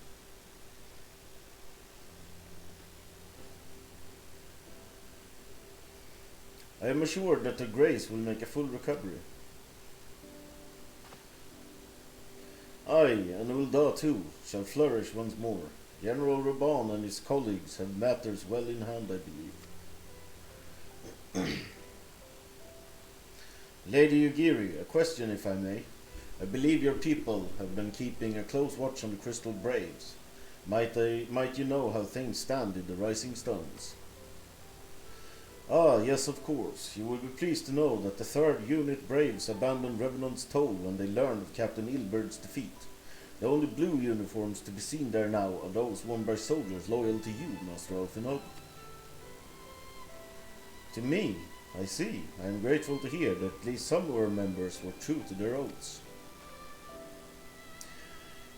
I am assured that the grace will make a full recovery. I, and Ulda too, shall flourish once more. General Raban and his colleagues have matters well in hand, I believe. Lady Ugiri, a question if I may. I believe your people have been keeping a close watch on the Crystal Braves. Might you know how things stand in the Rising Stones? Ah, yes, of course. You will be pleased to know that the 3rd Unit Braves abandoned Revenant's Toll when they learned of Captain Ilberd's defeat. The only blue uniforms to be seen there now are those worn by soldiers loyal to you, Master Alfino. To me, I see. I am grateful to hear that at least some of our members were true to their oaths.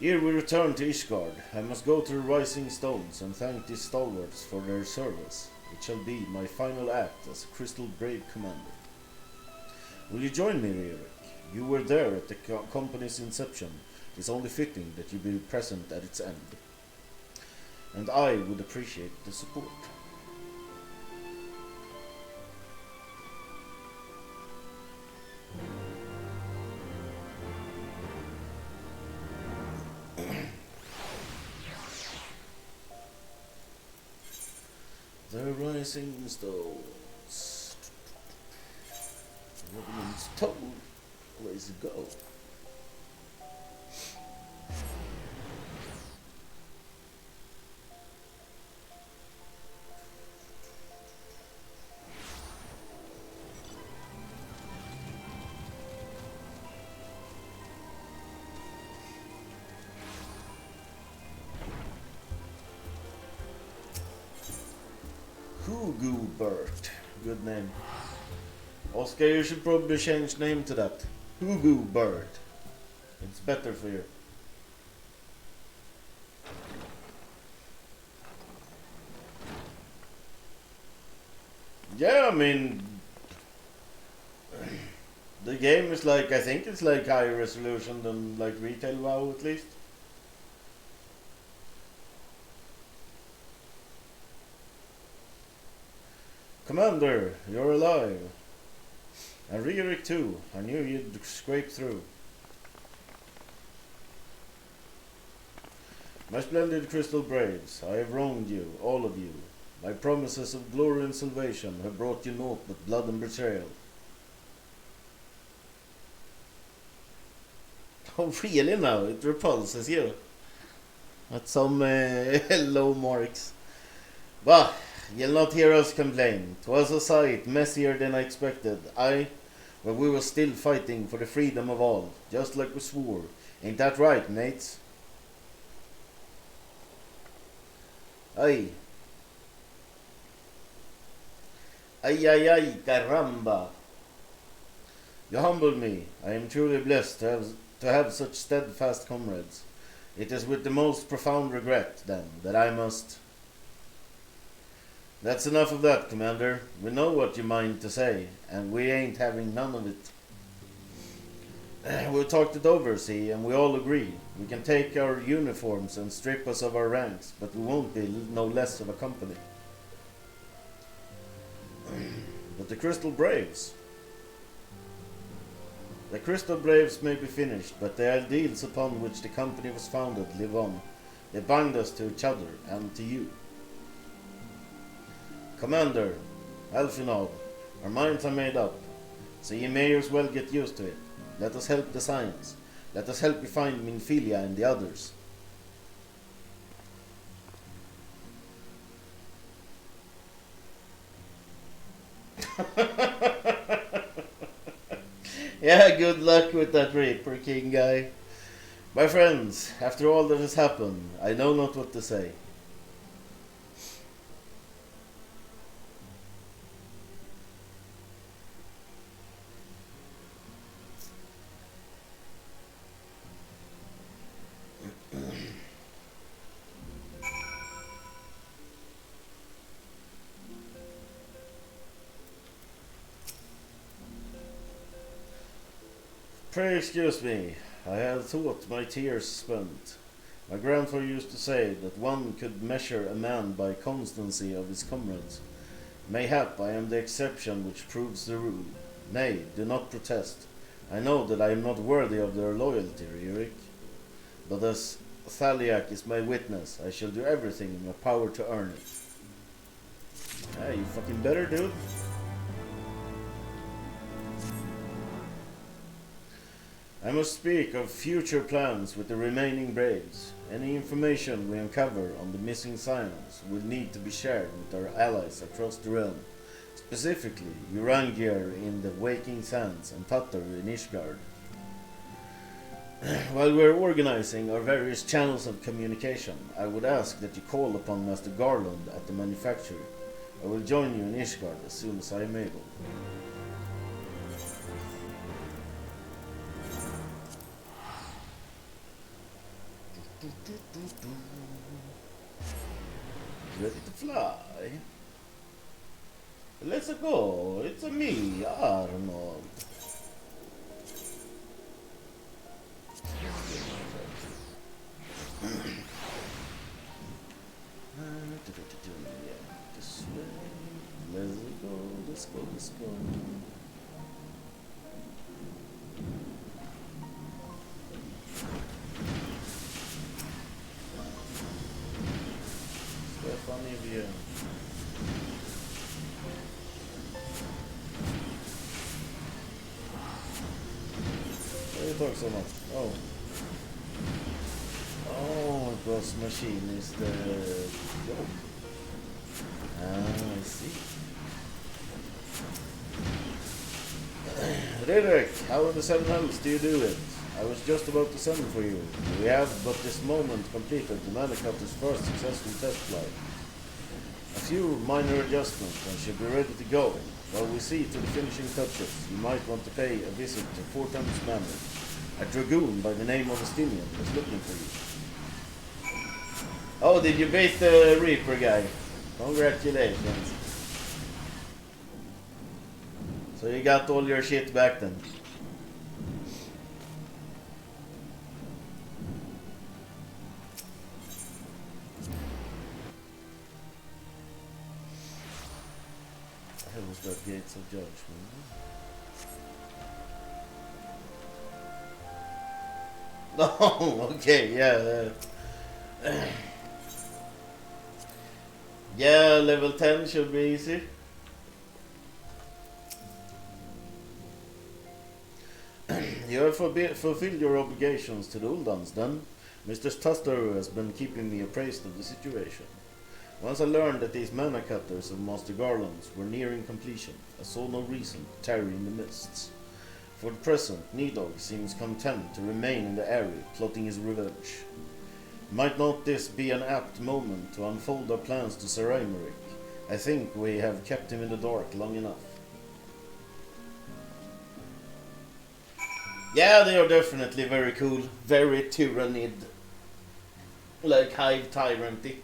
Ere we return to Ishgard, I must go to the Rising Stones and thank these stalwarts for their service. It shall be my final act as a Crystal Brave Commander. Will you join me, Eric? You were there at the company's inception. It's only fitting that you be present at its end. And I would appreciate the support. The Rising Stones. Revenant's Toll. Where's it go? Hoogoo-Bert. Good name. Oscar, you should probably change name to that. Hoogoo-Bert. It's better for you. Yeah, I mean, the game is like, I think it's like higher resolution than like retail WoW at least. Commander, you're alive. And Ririk too. I knew you'd scrape through. My splendid crystal braves, I have wronged you, all of you. My promises of glory and salvation have brought you naught but blood and betrayal. Oh really now? It repulses you? At some low marks. Bah! You'll not hear us complain. 'Twas a sight messier than I expected. When we were still fighting for the freedom of all, just like we swore. Ain't that right, mates? Ay. Ay, ay, ay, caramba. You humble me. I am truly blessed to have such steadfast comrades. It is with the most profound regret, then, that I must... That's enough of that, Commander. We know what you mind to say, and we ain't having none of it. We've talked it over, see, and we all agree. We can take our uniforms and strip us of our ranks, but we won't be no less of a company. But the Crystal Braves... The Crystal Braves may be finished, but the ideals upon which the company was founded live on. They bind us to each other and to you. Commander, Alfinov, our minds are made up, so you may as well get used to it. Let us help the science. Let us help you find Minfilia and the others. Yeah, good luck with that Reaper King guy. My friends, after all that has happened, I know not what to say. Pray excuse me, I had thought my tears spent. My grandfather used to say that one could measure a man by constancy of his comrades. Mayhap I am the exception which proves the rule. Nay, do not protest. I know that I am not worthy of their loyalty, Ririk. But as Thaliak is my witness, I shall do everything in my power to earn it. Hey, you fucking better, dude. I must speak of future plans with the remaining Braves. Any information we uncover on the missing scions will need to be shared with our allies across the realm, specifically Urangir in the Waking Sands and Tatar in Ishgard. While we're organizing our various channels of communication, I would ask that you call upon Master Garland at the manufactory. I will join you in Ishgard as soon as I am able. Ready to fly. Let's go. It's me, Arnold. This way. Let's go. Funny view. Why you talk so much? Oh, it was machinist. Job. I see. Ririk, how in the seven hells do you do it? I was just about to send for you. We have but this moment completed the Manicot's first successful test flight. A few minor adjustments and should be ready to go. While we see to the finishing touches, you might want to pay a visit to Fort Manor. A dragoon by the name of Estinian was looking for you. Oh, did you beat the Reaper guy? Congratulations. So you got all your shit back then. Hell was that Gates of Judgment? No, okay, yeah. Yeah, level 10 should be easy. You have fulfilled your obligations to the Uldans then. Mr. Tuster has been keeping me appraised of the situation. Once I learned that these mana cutters of Master Garland's were nearing completion, I saw no reason to tarry in the mists. For the present, Nidhogg seems content to remain in the area, plotting his revenge. Might not this be an apt moment to unfold our plans to Sir Aymeric? I think we have kept him in the dark long enough. Yeah, they are definitely very cool. Very Tyrannid. Like Hive Tyranty.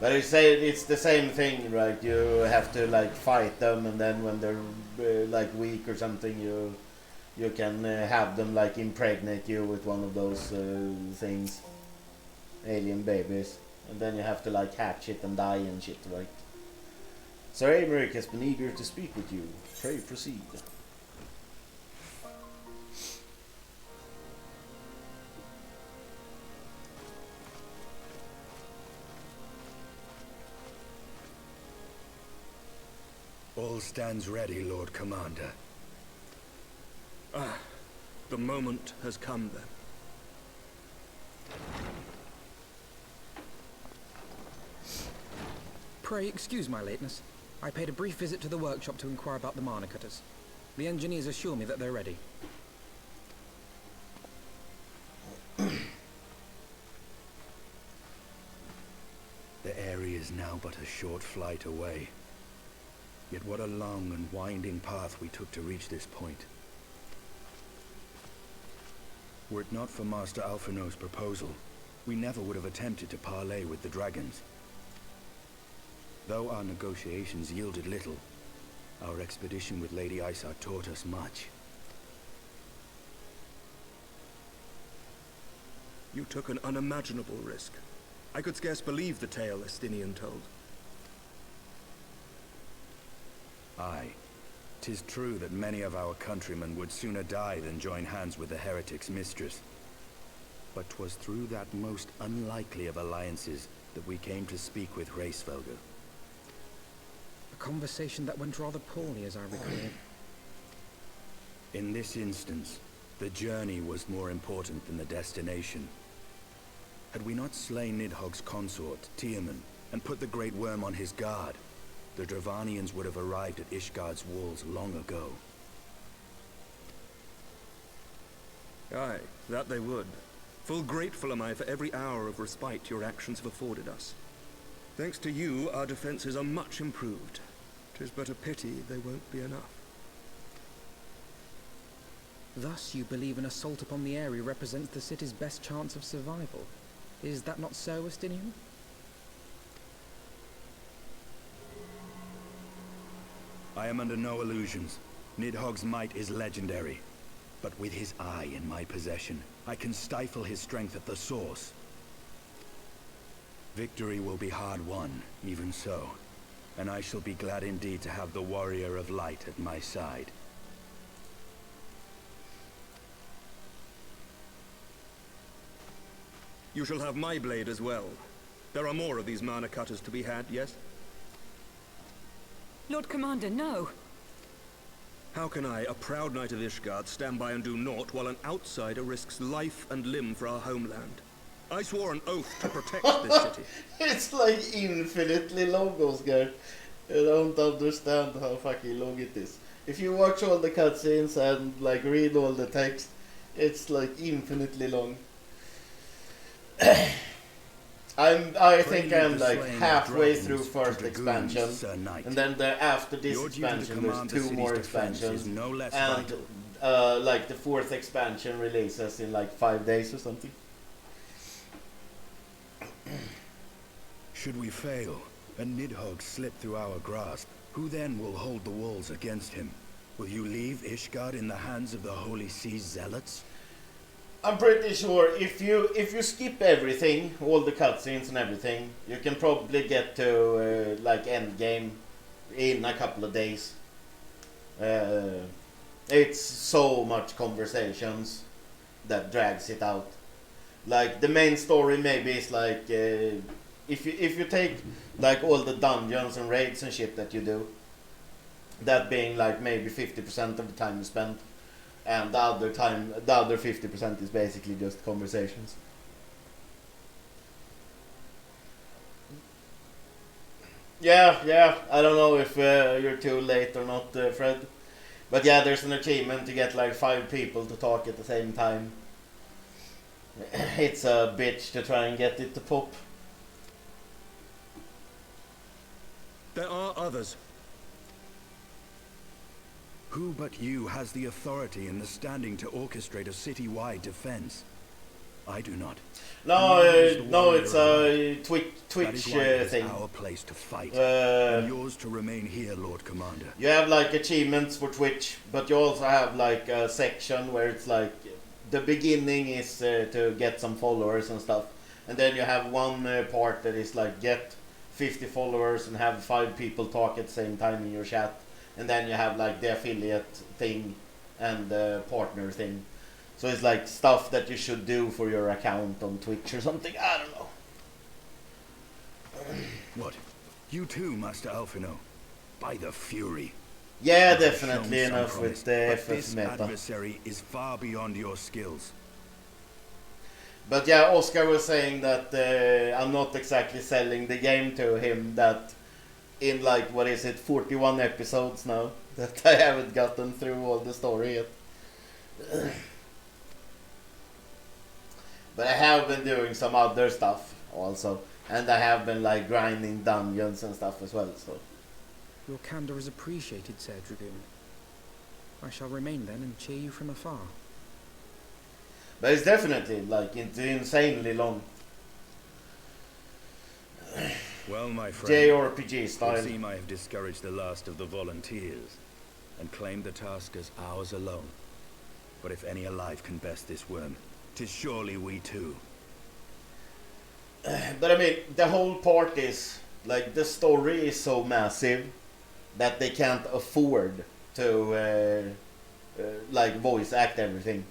But it's the same thing, right? You have to like fight them, and then when they're like weak or something, you can have them like impregnate you with one of those things, alien babies, and then you have to like hatch it and die and shit, right? Sir Aymeric has been eager to speak with you. Pray proceed. All stands ready, Lord Commander. Ah, the moment has come then. Pray excuse my lateness. I paid a brief visit to the workshop to inquire about the mana cutters. The engineers assure me that they're ready. The area is now but a short flight away. Yet what a long and winding path we took to reach this point. Were it not for Master Alphino's proposal, we never would have attempted to parley with the dragons. Though our negotiations yielded little, our expedition with Lady Isa taught us much. You took an unimaginable risk. I could scarce believe the tale Estinian told. Aye. 'Tis true that many of our countrymen would sooner die than join hands with the heretic's mistress. But 'twas through that most unlikely of alliances that we came to speak with Hraesvelgr. A conversation that went rather poorly, as I recall. In this instance, the journey was more important than the destination. Had we not slain Nidhogg's consort, Tiaman, and put the Great Worm on his guard, the Dravanians would have arrived at Ishgard's walls long ago. Aye, that they would. Full grateful am I for every hour of respite your actions have afforded us. Thanks to you, our defenses are much improved. 'Tis but a pity they won't be enough. Thus you believe an assault upon the area represents the city's best chance of survival. Is that not so, Estinian? I am under no illusions. Nidhogg's might is legendary. But with his eye in my possession, I can stifle his strength at the source. Victory will be hard won, even so. And I shall be glad indeed to have the Warrior of Light at my side. You shall have my blade as well. There are more of these mana cutters to be had, yes? Lord Commander, no. How can I, a proud knight of Ishgard, stand by and do naught while an outsider risks life and limb for our homeland? I swore an oath to protect this city. It's like infinitely logos, guys. You don't understand how fucking long it is. If you watch all the cutscenes and like read all the text, it's like infinitely long. I think I'm like halfway through first expansion, and then after this expansion there's 2 more expansions, and like the 4th expansion releases in like 5 days or something. Should we fail, and Nidhogg slip through our grasp, who then will hold the walls against him? Will you leave Ishgard in the hands of the Holy Sea's zealots? I'm pretty sure if you skip everything, all the cutscenes and everything, you can probably get to like end game in a couple of days. It's so much conversations that drags it out. Like the main story maybe is like if you take like all the dungeons and raids and shit that you do, that being like maybe 50% of the time you spend. And the other 50% is basically just conversations. Yeah, I don't know if you're too late or not, Fred. But yeah, there's an achievement to get like 5 people to talk at the same time. It's a bitch to try and get it to pop. There are others. Who but you has the authority and the standing to orchestrate a city-wide defense? I do not. No, it's a Twitch thing. Our place to fight, and yours to remain here, Lord Commander. You have like achievements for Twitch, but you also have like a section where it's like the beginning is to get some followers and stuff, and then you have one part that is like get 50 followers and have 5 people talk at the same time in your chat. And then you have like the affiliate thing and the partner thing. So it's like stuff that you should do for your account on Twitch or something. I don't know. What? You too, Master Alphino? By the Fury. Yeah, definitely enough with the FF this meta. Adversary is far beyond your skills. But yeah, Oscar was saying that I'm not exactly selling the game to him, that in like, what is it, 41 episodes now, that I haven't gotten through all the story yet. But I have been doing some other stuff also, and I have been like grinding dungeons and stuff as well, so. Your candor is appreciated, Sir Dragoon. I shall remain then and cheer you from afar. But it's definitely like insanely long. Well, my friend, JRPG style. it seems I have discouraged the last of the volunteers and claimed the task as ours alone. But if any alive can best this worm, 'tis surely we too. But I mean, the whole part is like the story is so massive that they can't afford to like voice act everything.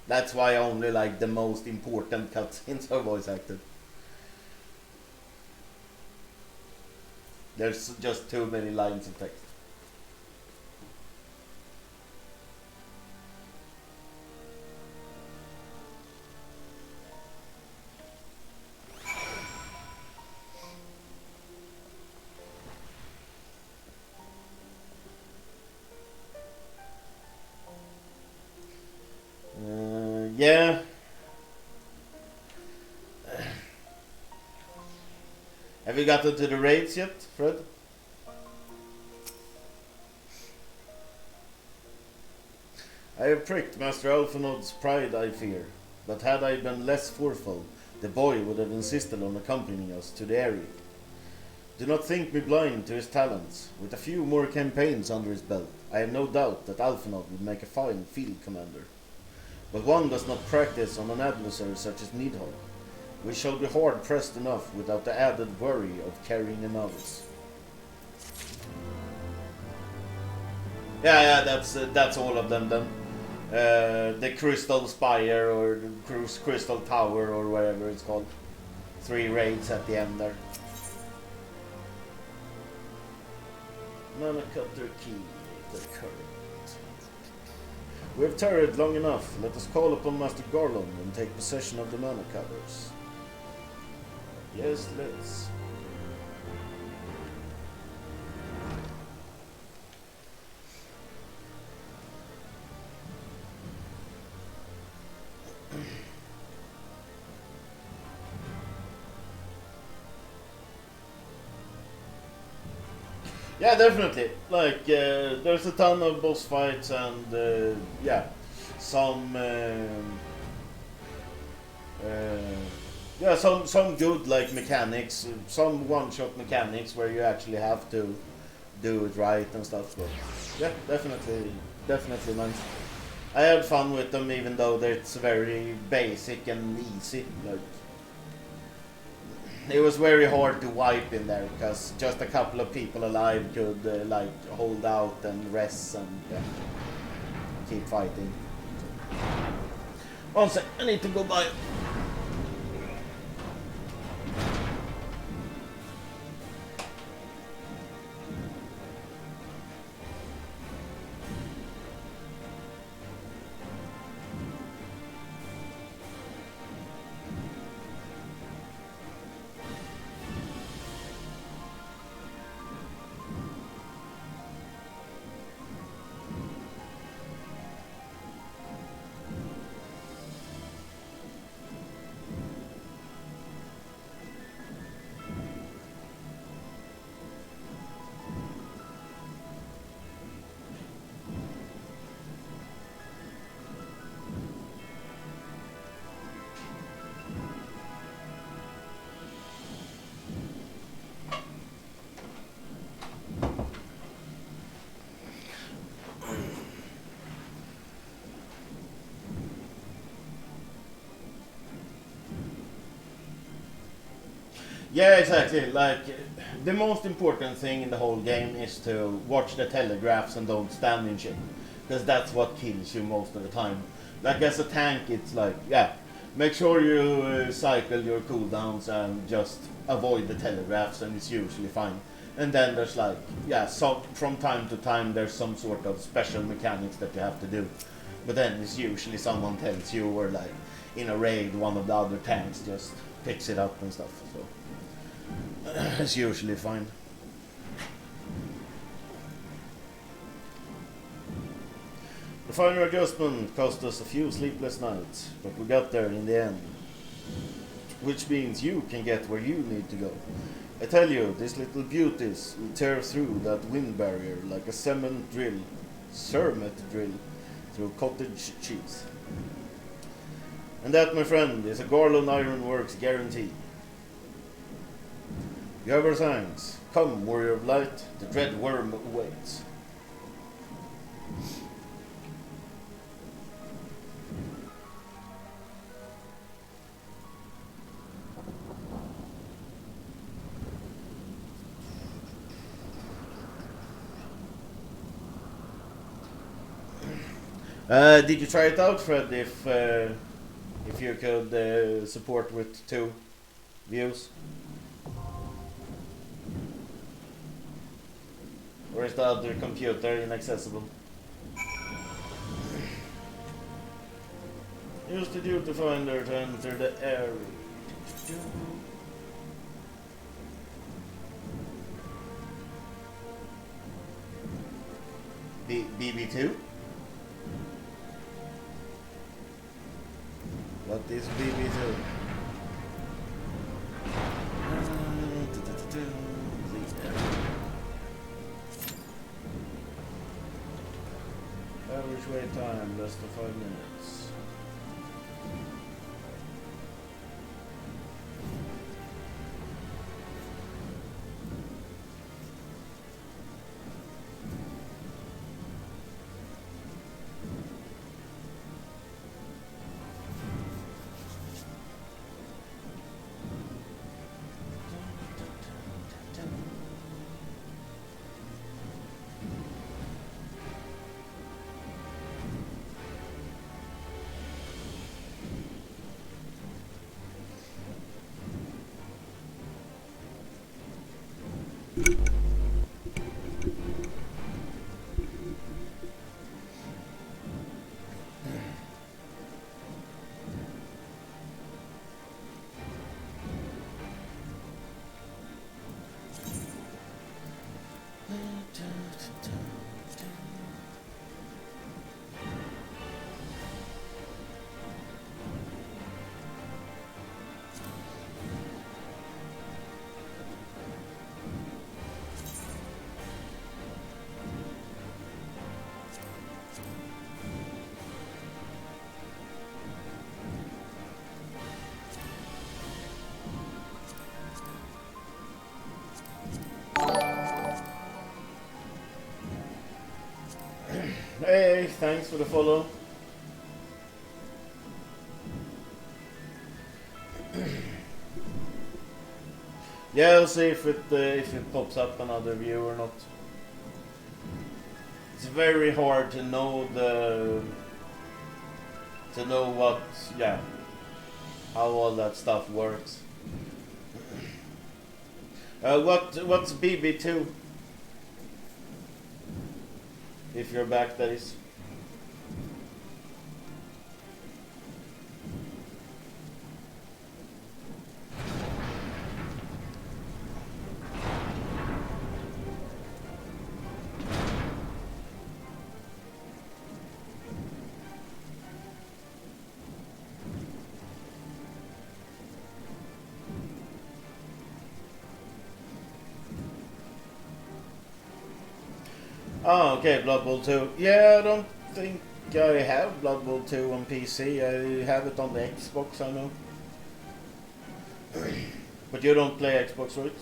That's why only like the most important cutscenes are voice acted. There's just too many lines of text. Yeah. Have you gotten to the raids yet, Fred? I have pricked Master Alphanod's pride, I fear, but had I been less forceful, the boy would have insisted on accompanying us to the area. Do not think me blind to his talents. With a few more campaigns under his belt, I have no doubt that Alphanod would make a fine field commander. But one does not practice on an adversary such as Nidhogg. We shall be hard pressed enough without the added worry of carrying a novice. Yeah, that's all of them then. The Crystal Spire or the Crystal Tower or whatever it's called. 3 raids at the end there. Mana Cutter Key, the current. We have tarried long enough. Let us call upon Master Garland and take possession of the Mana Cutters. Yes, let's. Yeah, definitely. Like, there's a ton of boss fights and yeah, some some good like mechanics, some one-shot mechanics where you actually have to do it right and stuff. But yeah, definitely nice. I had fun with them, even though it's very basic and easy. Like, it was very hard to wipe in there because just a couple of people alive could like hold out and rest and yeah, keep fighting. One sec, I need to go by. Yeah, exactly. Like, the most important thing in the whole game is to watch the telegraphs and don't stand in shit. Because that's what kills you most of the time. Like, as a tank, it's like, yeah, make sure you cycle your cooldowns and just avoid the telegraphs, and it's usually fine. And then there's like, yeah, so from time to time there's some sort of special mechanics that you have to do. But then it's usually someone tells you, or like in a raid, one of the other tanks just picks it up and stuff. So it's usually fine. The final adjustment cost us a few sleepless nights, but we got there in the end. Which means you can get where you need to go. I tell you, these little beauties will tear through that wind barrier like a cement drill, through cottage cheese. And that, my friend, is a Garland Ironworks guarantee. You have our thanks. Come, warrior of light, the dread worm awaits. Did you try it out, Fred? If you could support with 2 views, or is the other computer inaccessible? Use the duty finder to enter the area. BB2? What is BB2? Average wait time, less than 5 minutes. Hey, thanks for the follow. Yeah, I'll see if it pops up another view or not. It's very hard to know what, yeah, how all that stuff works. What's BB2? If you're back, that is. Oh, okay, Blood Bowl 2. Yeah, I don't think I have Blood Bowl 2 on PC. I have it on the Xbox, I know. But you don't play Xbox, right?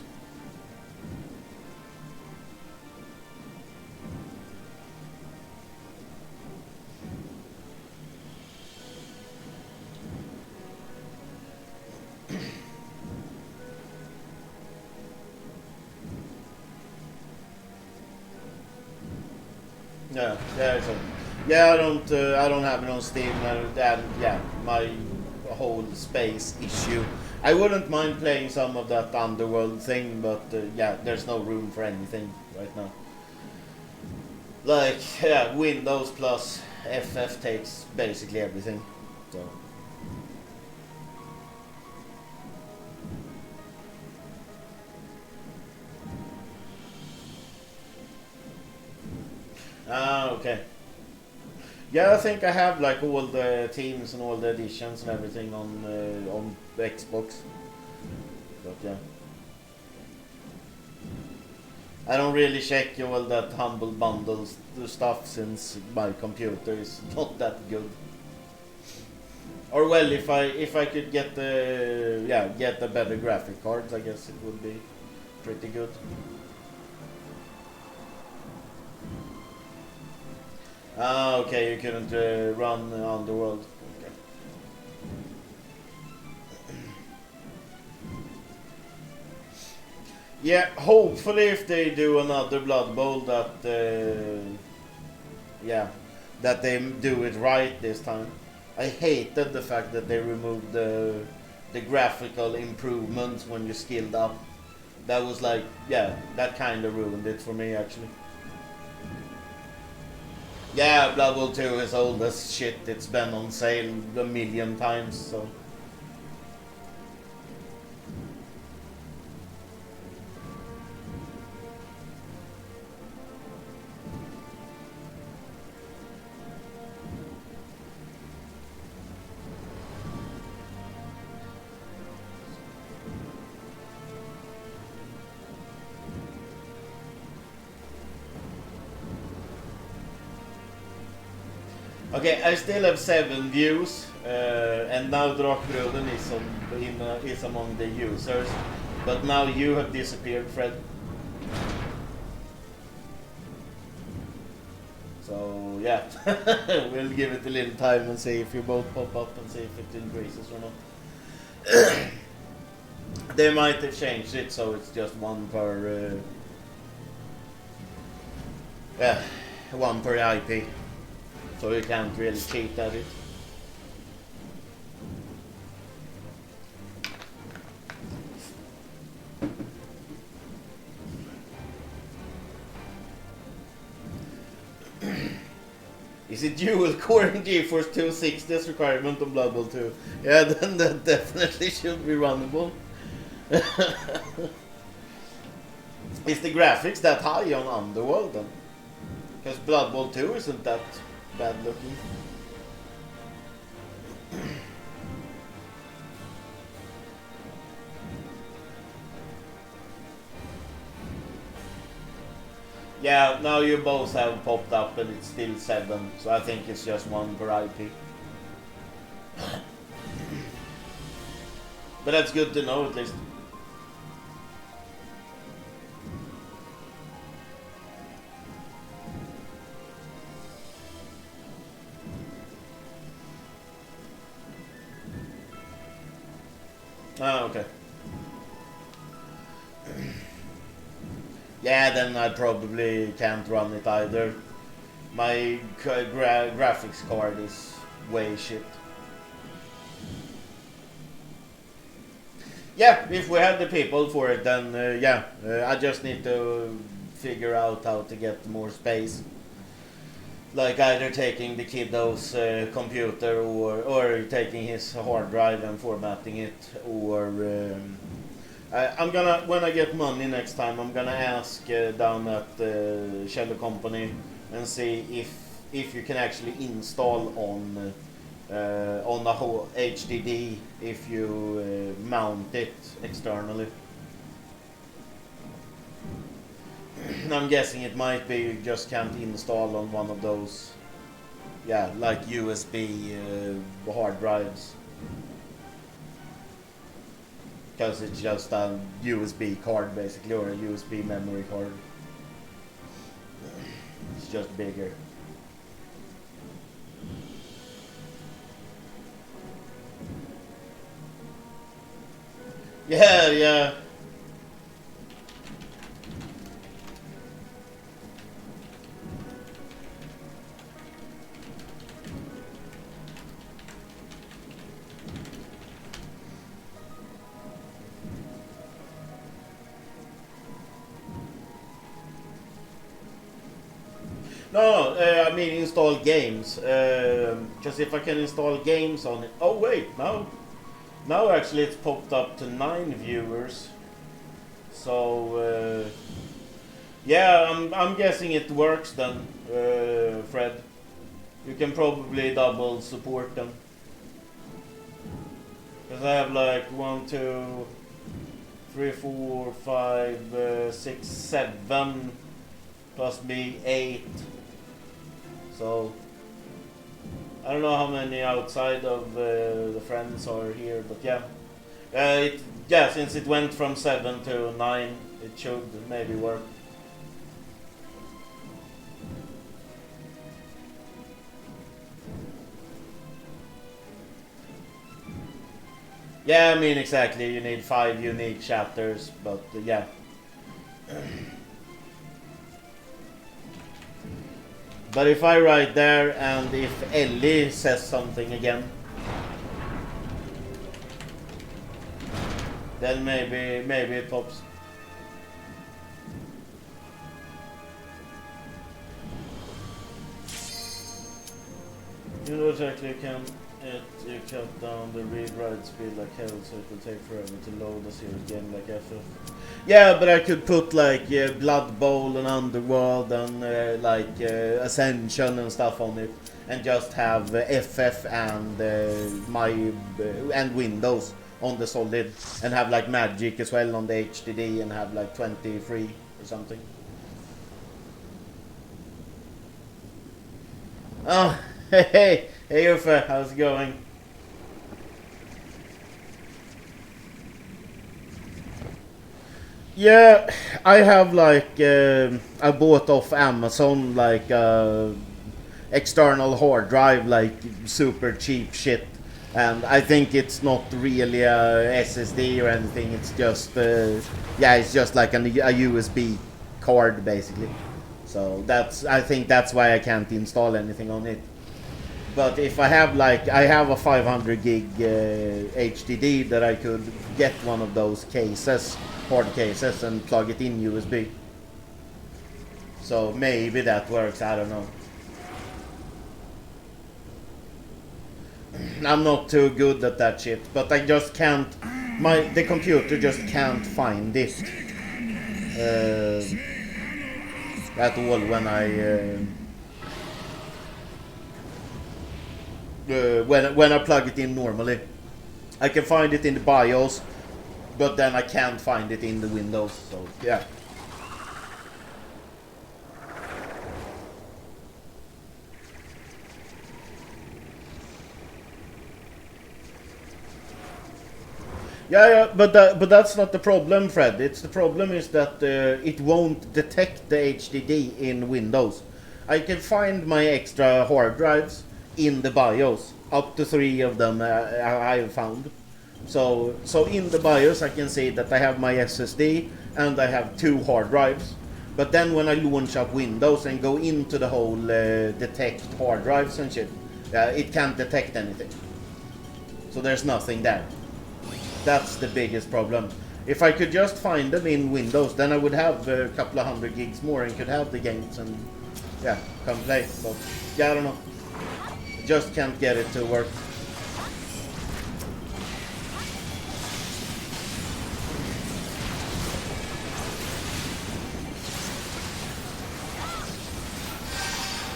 Yeah, so yeah, I don't have it on Steam, and yeah, my whole space issue. I wouldn't mind playing some of that Underworld thing, but yeah, there's no room for anything right now. Like, yeah, Windows plus FF takes basically everything. So. Ah, okay. Yeah, I think I have like all the teams and all the editions and everything on Xbox. But yeah, I don't really check all that Humble Bundles stuff since my computer is not that good. Or well, if I could get the better graphic cards, I guess it would be pretty good. Ah, okay, you couldn't run Underworld. Okay. Yeah, hopefully if they do another Blood Bowl that that they do it right this time. I hated the fact that they removed the graphical improvements when you skilled up. That was like, yeah, that kind of ruined it for me actually. Yeah, Blood Bowl 2 is old as shit. It's been on sale a million times, so. Okay, I still have 7 views, and now Drakbröden is among the users. But now you have disappeared, Fred. So yeah, we'll give it a little time and see if you both pop up and see if it increases or not. They might have changed it so it's just one per one per IP. So you can't really cheat at it. Is it dual core and GeForce 260's requirement on Blood Bowl 2? Yeah, then that definitely should be runnable. Is the graphics that high on Underworld then? Because Blood Bowl 2 isn't that bad looking. Yeah, now you both have popped up and it's still 7, so I think it's just one per IP. But that's good to know at least. Ah, okay. Yeah, then I probably can't run it either. My graphics card is way shit. Yeah, if we have the people for it, then I just need to figure out how to get more space. Like either taking the kiddo's computer or taking his hard drive and formatting it, or I'm gonna, when I get money next time, I'm gonna ask down at the Shell Company and see if you can actually install on a whole HDD if you mount it externally. I'm guessing it might be you just can't install on one of those, yeah, like USB hard drives, because it's just a USB card basically, or a USB memory card. It's just bigger. Yeah, yeah. No, I mean install games. Because if I can install games on it. Oh wait, now actually it's popped up to 9 viewers. So yeah, I'm guessing it works then, Fred. You can probably double support them. Because I have like 1, 2, 3, 4, 5, 6, 7 plus me 8. So I don't know how many outside of the friends are here, but yeah, since it went from 7 to 9, it should maybe work. Yeah, I mean exactly. You need 5 unique chapters, but yeah. But if I write there and if Ellie says something again, then maybe it pops. You know exactly you cut down the read-write speed like hell, so it will take forever to load a serious game like FF. Yeah, but I could put like Blood Bowl and Underworld and Ascension and stuff on it, and just have FF and and Windows on the solid, and have like Magic as well on the HDD, and have like 23 or something. Oh, hey Uffe, how's it going? Yeah, I have like I bought off Amazon like external hard drive, like super cheap shit, and I think it's not really a SSD or anything. It's just it's just like a USB card basically. So I think that's why I can't install anything on it. But if I have I have a 500 gig HDD that I could get one of those cases, hard cases, and plug it in USB. So maybe that works, I don't know. I'm not too good at that shit, but I just can't, the computer just can't find it at all when I when I plug it in normally. I can find it in the BIOS, but then I can't find it in the Windows, so yeah. Yeah, but that's not the problem, Fred. The problem is that it won't detect the HDD in Windows. I can find my extra hard drives in the BIOS, up to 3 of them I have found, So in the BIOS I can see that I have my SSD and I have 2 hard drives. But then when I launch up Windows and go into the whole detect hard drives and shit, it can't detect anything. So there's nothing there. That's the biggest problem. If I could just find them in Windows, then I would have a couple of 100 gigs more and could have the games and yeah, come play. But yeah, I don't know. Just can't get it to work.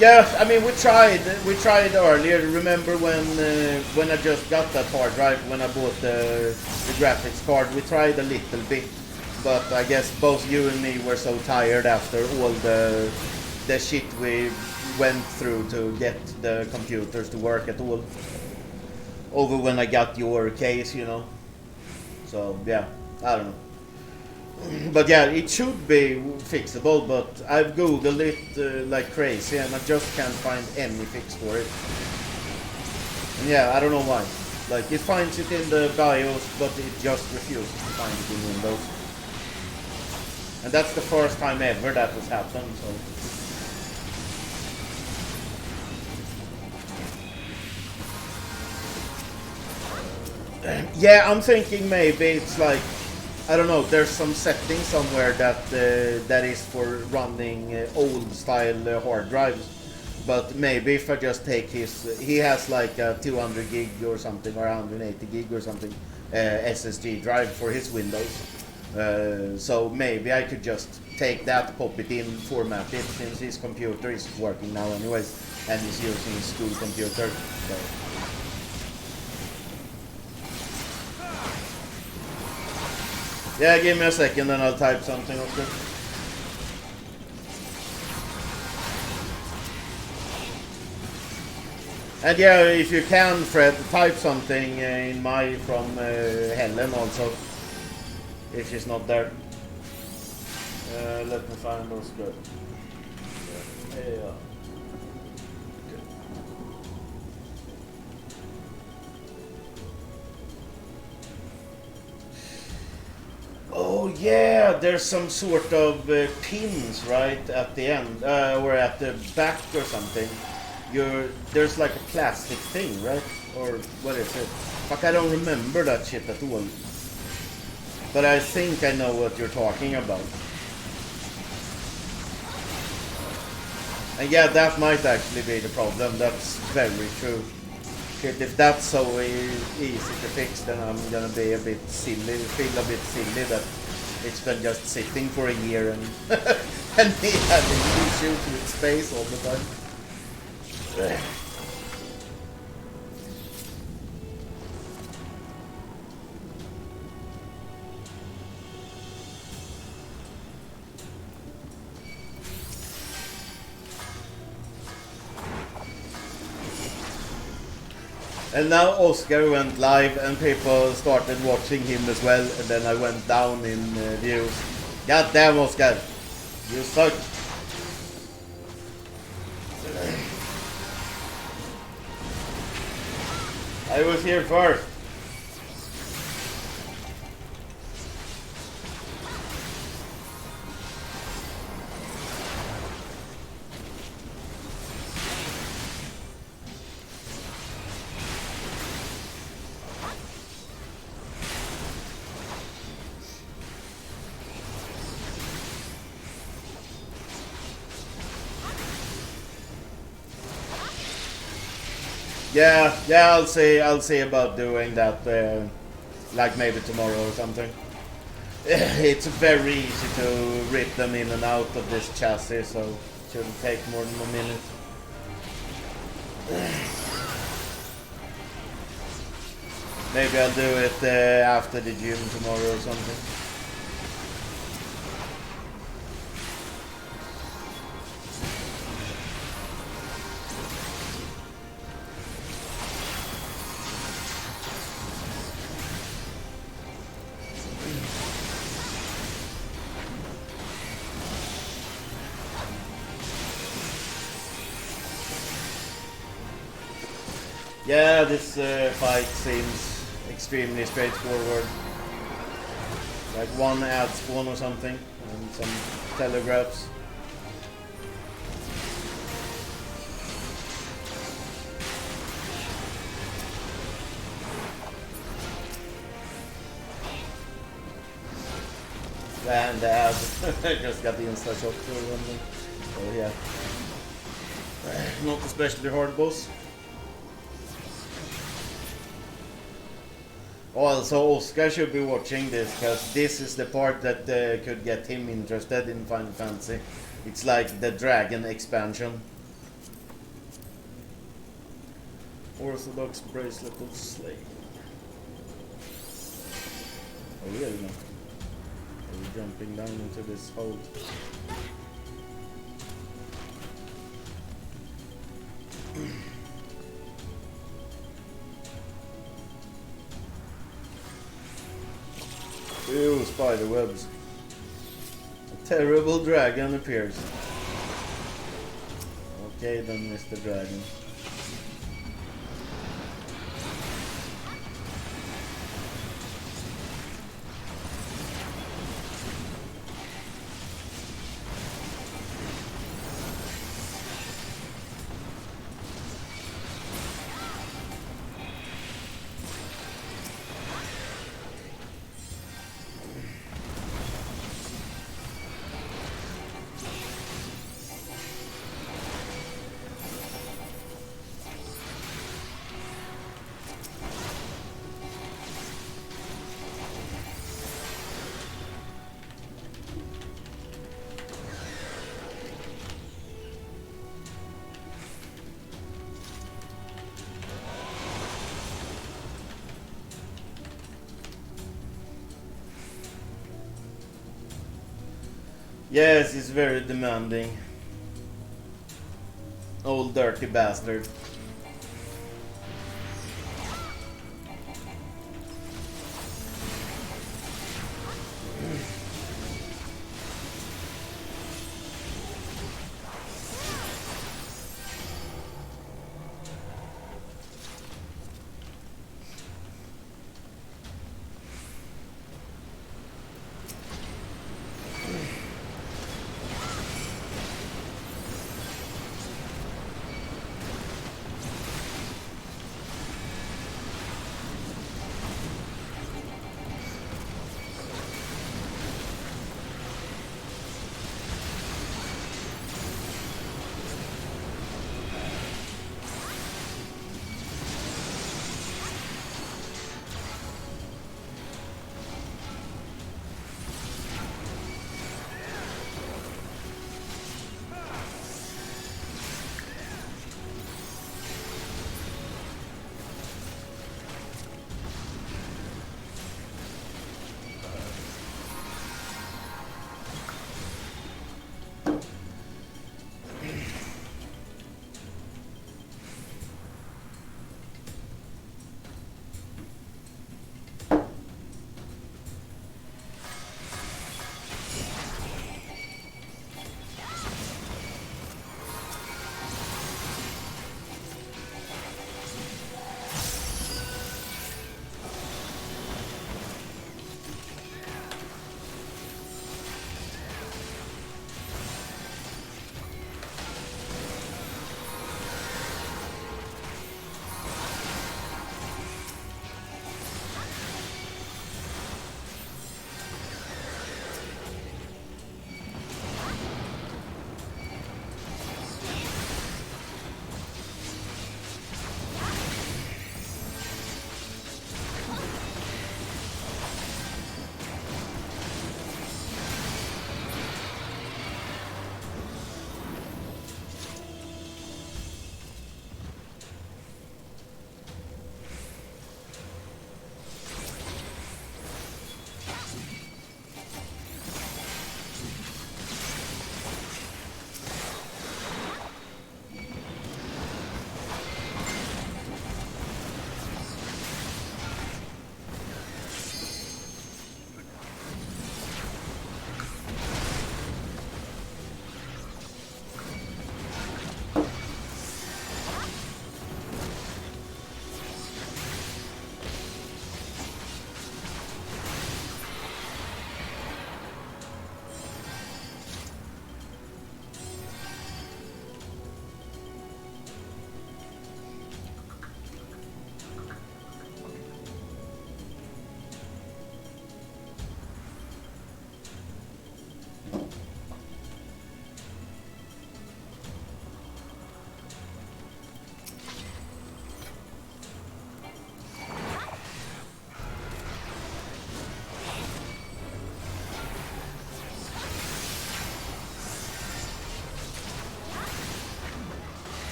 Yeah, I mean we tried earlier. Remember when I just got that hard drive, when I bought the graphics card, we tried a little bit, but I guess both you and me were so tired after all the shit we went through to get the computers to work at all. Over when I got your case, you know. So yeah, I don't know. But yeah, it should be fixable, but I've googled it like crazy and I just can't find any fix for it. And yeah, I don't know why. Like, it finds it in the BIOS, but it just refuses to find it in Windows. And that's the first time ever that has happened, so... Yeah, I'm thinking maybe it's like, I don't know, there's some setting somewhere that that is for running old style hard drives. But maybe if I just take his, he has like a 200 gig or something, or 180 gig or something, SSD drive for his Windows. So maybe I could just take that, pop it in, format it, since his computer is working now anyways, and he's using his school computer. So. Yeah, give me a second and I'll type something, okay? And yeah, if you can, Fred, type something in from Helen also, if she's not there. Let me find those good. Yeah. Oh yeah, there's some sort of pins right at the end, or at the back or something. There's like a plastic thing, right? Or what is it? Fuck, I don't remember that shit at all. But I think I know what you're talking about. And yeah, that might actually be the problem. That's very true. Shit, if that's so easy to fix, then I'm gonna be a bit silly, feel a bit silly that it's been just sitting for a year and and me having issues with space all the time. And now Oscar went live and people started watching him as well, and then I went down in views. God damn, Oscar, you suck. I was here first. Yeah, I'll see about doing that, like maybe tomorrow or something. It's very easy to rip them in and out of this chassis, so it shouldn't take more than a minute. Maybe I'll do it after the gym tomorrow or something. Yeah, this fight seems extremely straightforward. Like one ad spawn or something, and some telegraphs. And the ad. I just got the insta shot for them. Oh yeah. Not especially hard boss. Also, Oscar should be watching this, because this is the part that could get him interested in Final Fantasy. It's like the dragon expansion. Orthodox bracelet of Slain. Oh really? Are we jumping down into this hole? Ew, spider webs. A terrible dragon appears. Okay then, Mr. Dragon. Yes, he's very demanding. Old dirty bastard.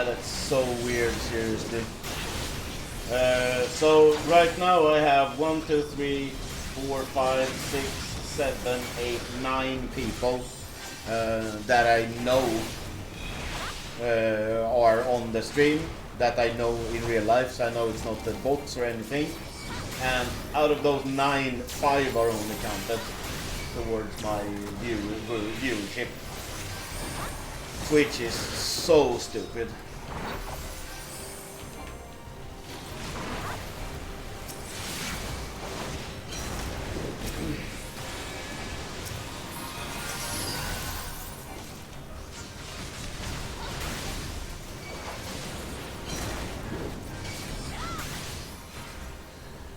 that's so weird, seriously. So right now I have 1, 2, 3, 4, 5, 6, 7, 8, 9 people that I know are on the stream, that I know in real life, so I know it's not the bots or anything. And out of those 9, 5 are only counted towards my viewership. Twitch is so stupid.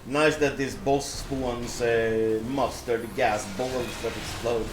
Nice that this boss spawns mustard gas balls that explode.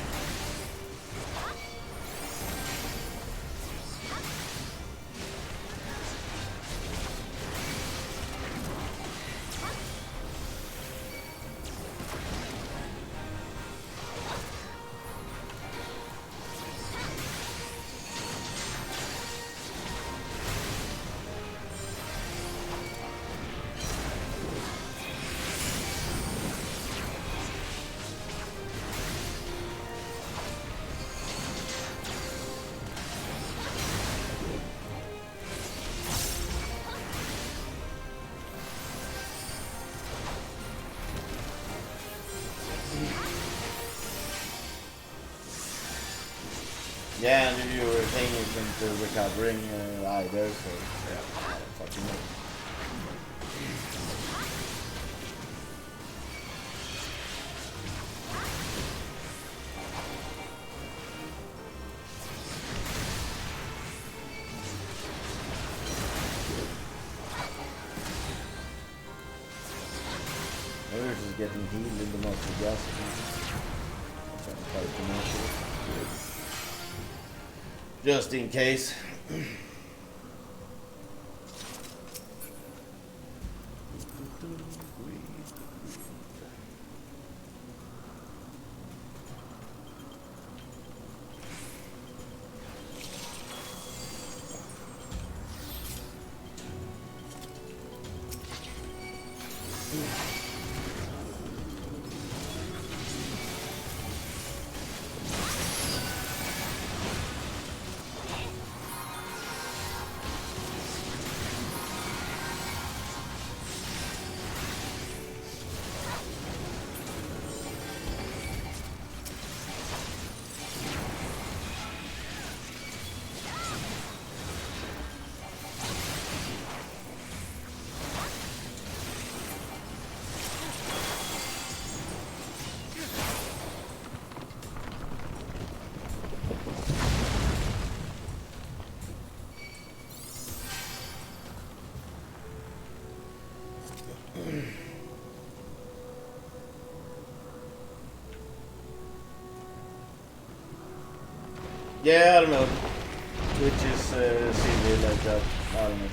Yeah, and the viewer thing isn't recovering either, so yeah, I don't fucking know. Maybe we're just getting healed in the monster gas or something. I'm trying to fight the monster. Just in case. Yeah, I don't know. Which is silly like that. I don't know.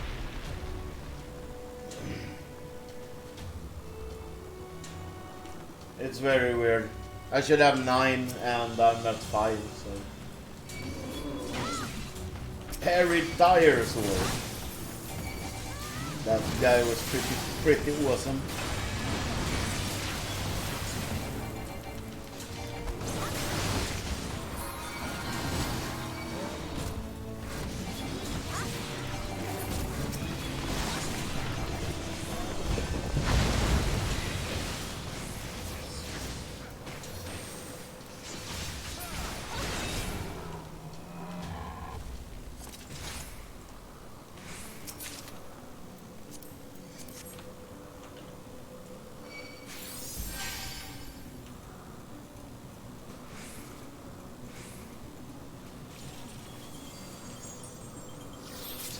It's very weird. I should have 9 and I'm at 5, so. Harry Dire Sword. That guy was pretty awesome.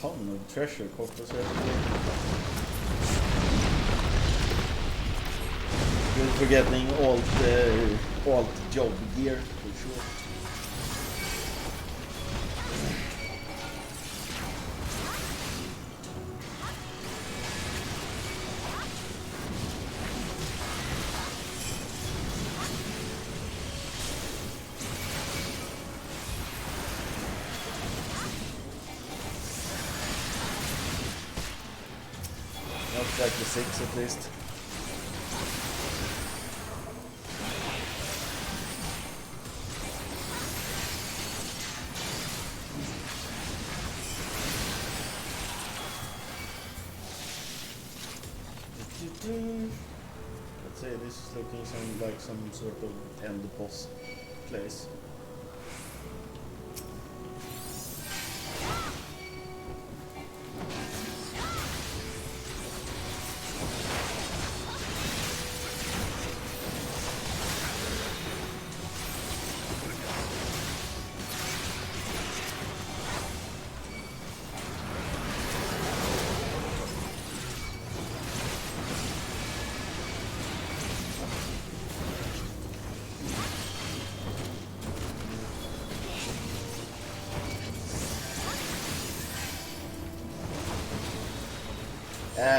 Ton of treasure coffers everywhere. Good for getting alt job gear for sure. Exactly 6 at least. Let's say this is looking like some sort of end boss place.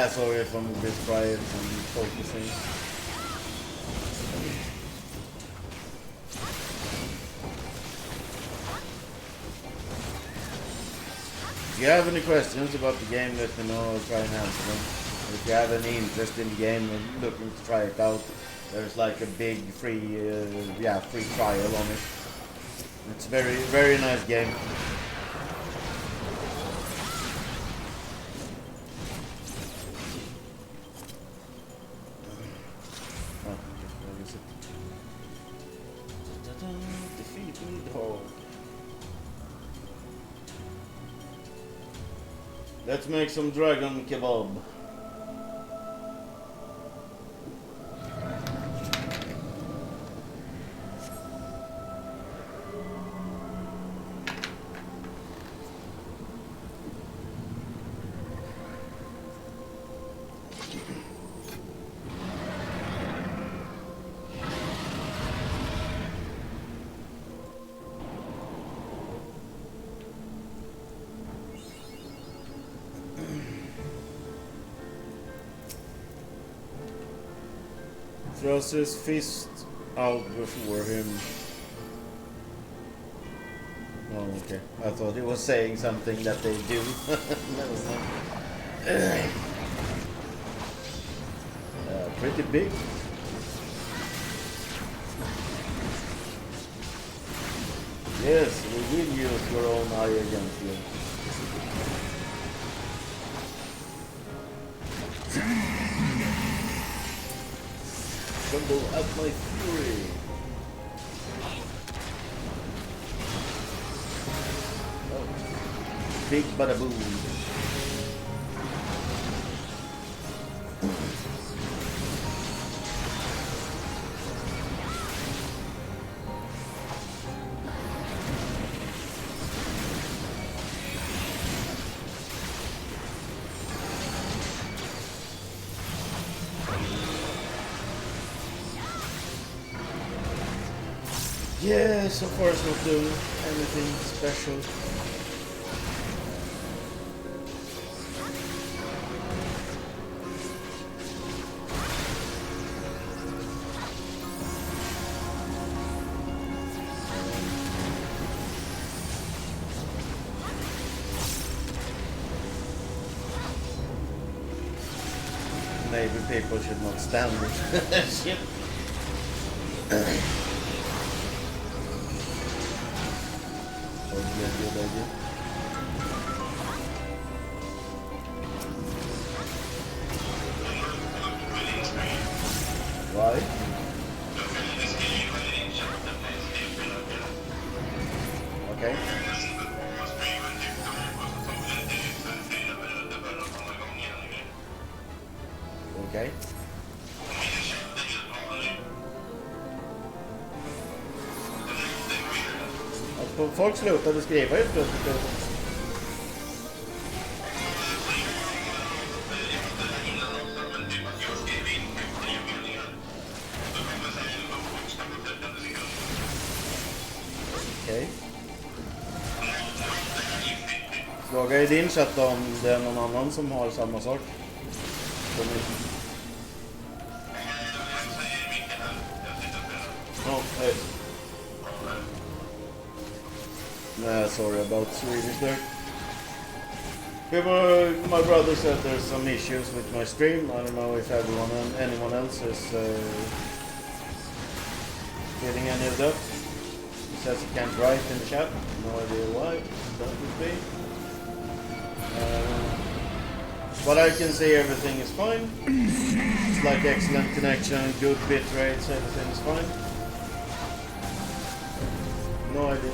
Sorry if I'm a bit quiet and focusing. If you have any questions about the game, let me know. I'll try and answer them. If you have any interest in the game and looking to try it out, there's like a big free trial on it. It's a very nice game. Let's make some dragon kebab. Throws his fist out before him. Oh, okay. I thought he was saying something that they do. That was not. Pretty big. Yes, we will use your own eye against you. Tremble at my fury. Oh. Big bada boom. Yeah, so far it's not doing anything special. Maybe people should not stand it. Shit. Good idea. Why? Okay. Okay. Folk slutade skriva helt plötsligt. Okej. Fråga i din chatt om det är någon annan som har samma sak. Oh, hey. Sorry about Swedish there. People, my brother said there's some issues with my stream. I don't know if anyone else is getting any of that. He says he can't write in the chat. No idea why that would be. But I can see everything is fine. It's like excellent connection, good bit rates, everything is fine. No idea.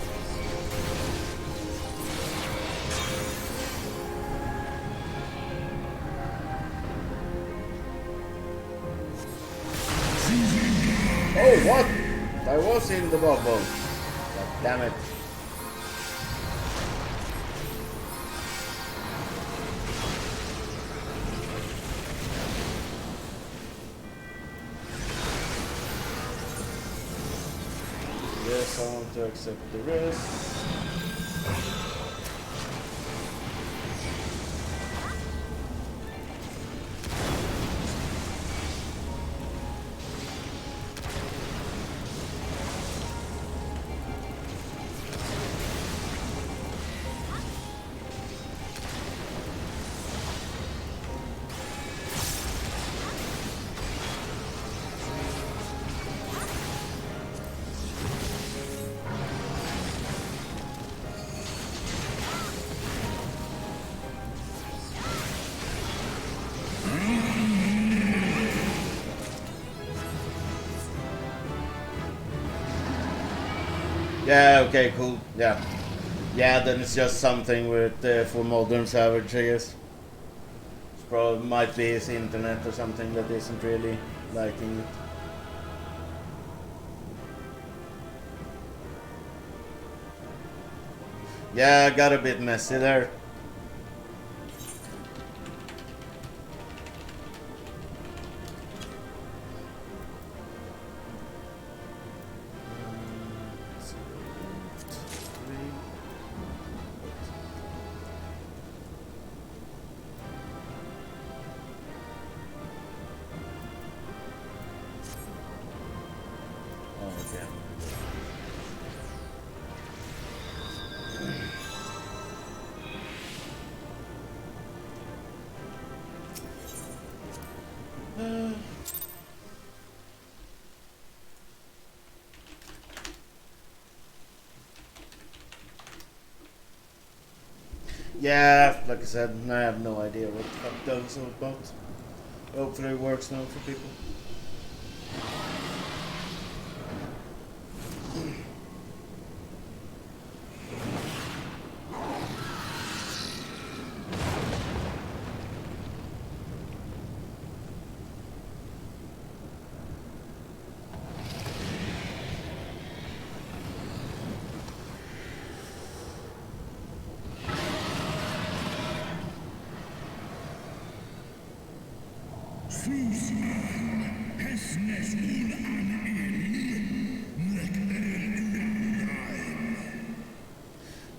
Oh, what? I was in the bubble. God damn it. Yes, I want to accept the rest. Yeah, okay, cool. Yeah. Yeah, then it's just something with for modern Savage, I guess. It probably might be his internet or something that isn't really liking it. Yeah, got a bit messy there. Yeah, like I said, I have no idea what the fuck that was all about. Hopefully it works now for people.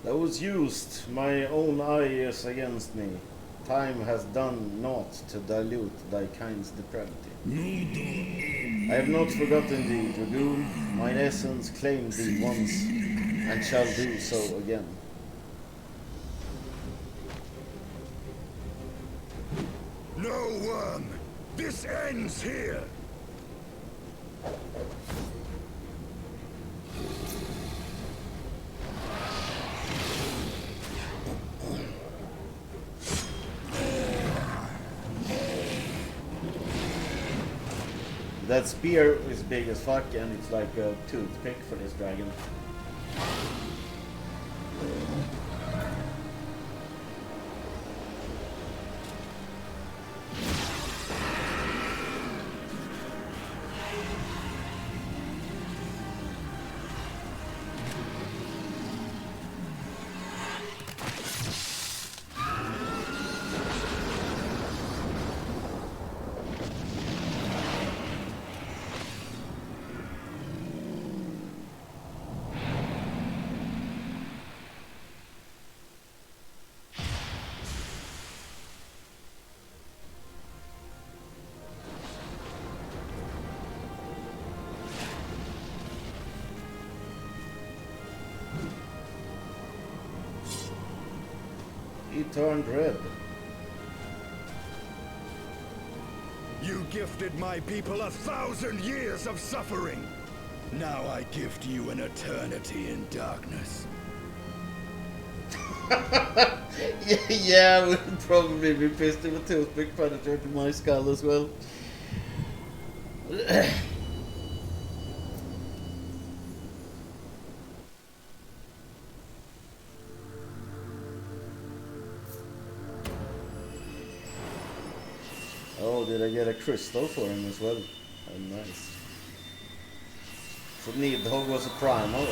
That was used. My own eye is against me. Time has done naught to dilute thy kind's depravity. I have not forgotten thee, Dragoon. Mine essence claimed thee once, and shall do so again. No worm! This ends here! That spear is big as fuck and it's like a toothpick for this dragon. turned red. You gifted my people 1,000 years of suffering. Now I gift you an eternity in darkness. Yeah, I would probably be pissed if a toothpick penetrated my skull as well. Oh, did I get a crystal for him as well? Oh, nice. So Nidhogg was a primal.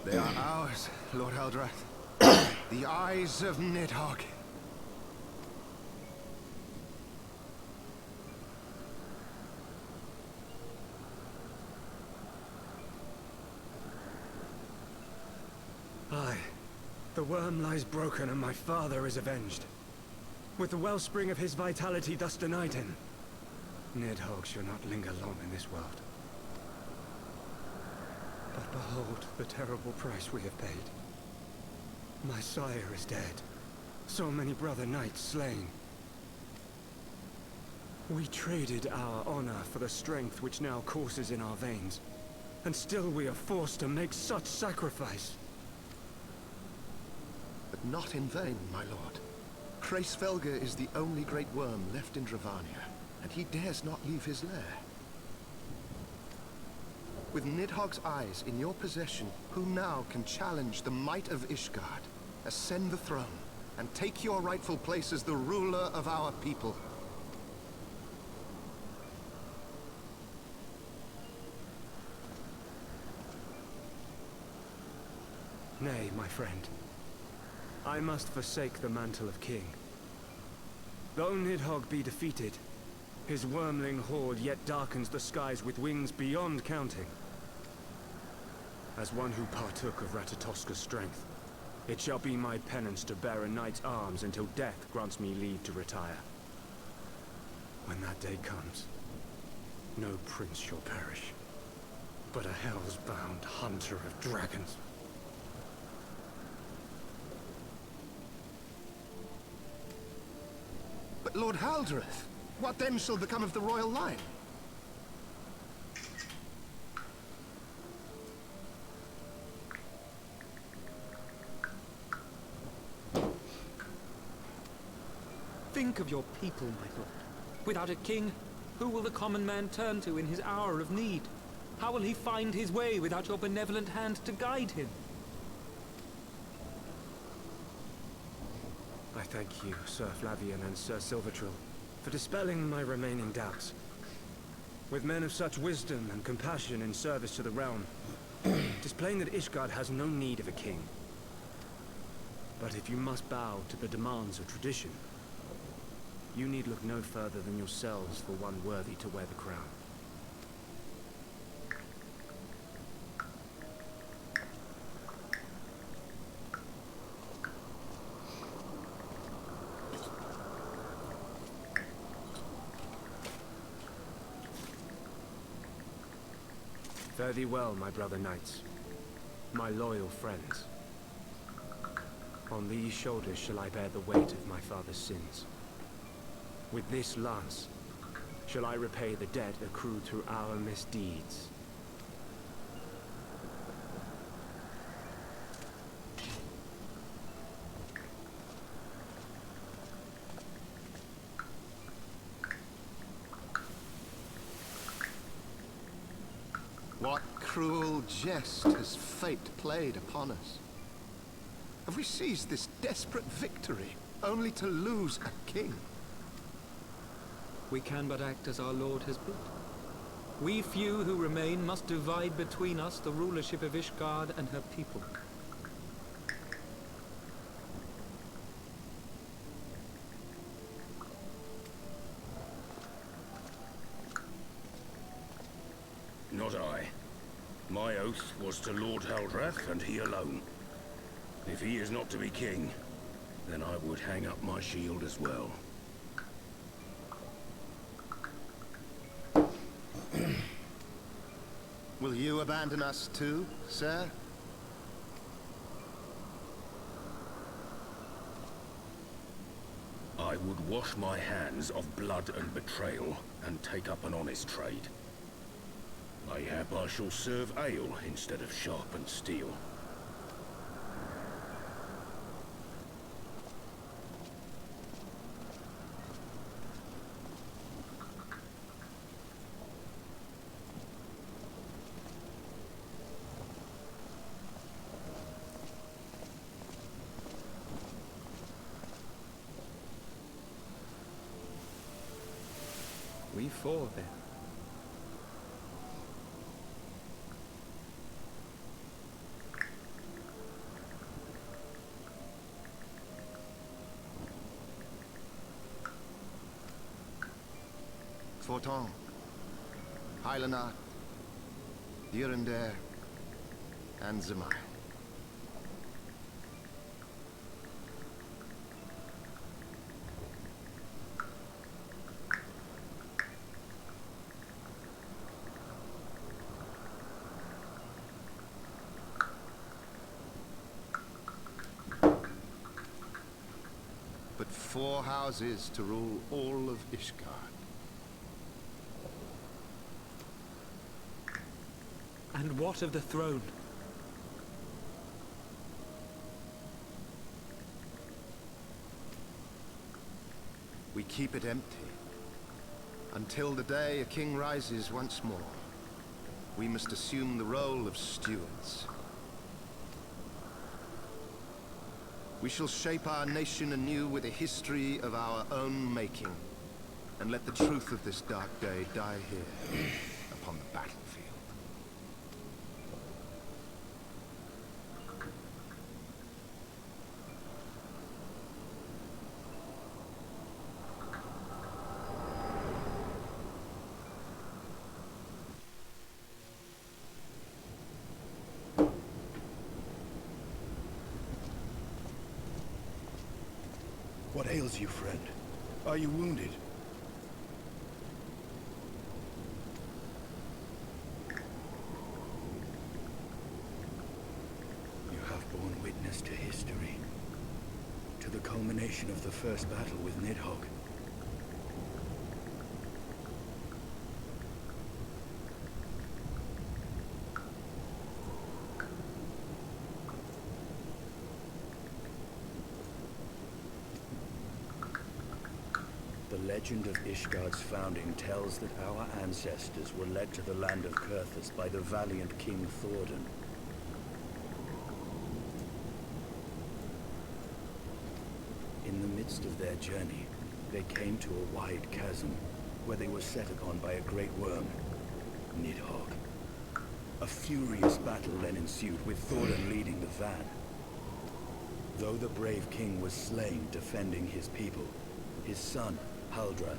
They are ours, Lord Eldrath. The eyes of Nidhogg. Aye. The worm lies broken and my father is avenged. With the wellspring of his vitality thus denied him, Nidhogg shall not linger long in this world. But behold the terrible price we have paid. My sire is dead. So many brother knights slain. We traded our honor for the strength which now courses in our veins. And still we are forced to make such sacrifice. But not in vain, my lord. Hraesvelgr is the only great worm left in Dravania, and he dares not leave his lair. With Nidhogg's eyes in your possession, who now can challenge the might of Ishgard, ascend the throne, and take your rightful place as the ruler of our people? Nay, my friend. I must forsake the mantle of king. Though Nidhogg be defeated, his wormling horde yet darkens the skies with wings beyond counting. As one who partook of Ratatoska's strength, it shall be my penance to bear a knight's arms until death grants me leave to retire. When that day comes, no prince shall perish, but a hell's-bound hunter of dragons. But Lord Haldreth, what then shall become of the royal line? Think of your people, my lord. Without a king, who will the common man turn to in his hour of need? How will he find his way without your benevolent hand to guide him? I thank you, Sir Flavian and Sir Silvertrill, for dispelling my remaining doubts. With men of such wisdom and compassion in service to the realm, it is plain that Ishgard has no need of a king. But if you must bow to the demands of tradition, you need look no further than yourselves for one worthy to wear the crown. Fare thee well, my brother knights, my loyal friends. On these shoulders shall I bear the weight of my father's sins. With this lance shall I repay the debt accrued through our misdeeds. What cruel jest has fate played upon us? Have we seized this desperate victory, only to lose a king? We can but act as our lord has bid. We few who remain must divide between us the rulership of Ishgard and her people. Not I. My oath was to Lord Haldrath, and he alone. If he is not to be king, then I would hang up my shield as well. Will you abandon us too, sir? I would wash my hands of blood and betrayal, and take up an honest trade. Mayhap I shall serve ale instead of sharpened steel. We four, then. Forton, Hylanat, Durandare, and Zemai. But 4 houses to rule all of Ishgard. And what of the throne? We keep it empty. Until the day a king rises once more, we must assume the role of stewards. We shall shape our nation anew with a history of our own making, and let the truth of this dark day die here, upon the battlefield. What ails you, friend? Are you wounded? You have borne witness to history. To the culmination of the first battle with Nidhogg. The legend of Ishgard's founding tells that our ancestors were led to the land of Kurthus by the valiant King Thordan. In the midst of their journey, they came to a wide chasm, where they were set upon by a great worm, Nidhogg. A furious battle then ensued, with Thordan leading the van. Though the brave king was slain defending his people, his son, Haldrath,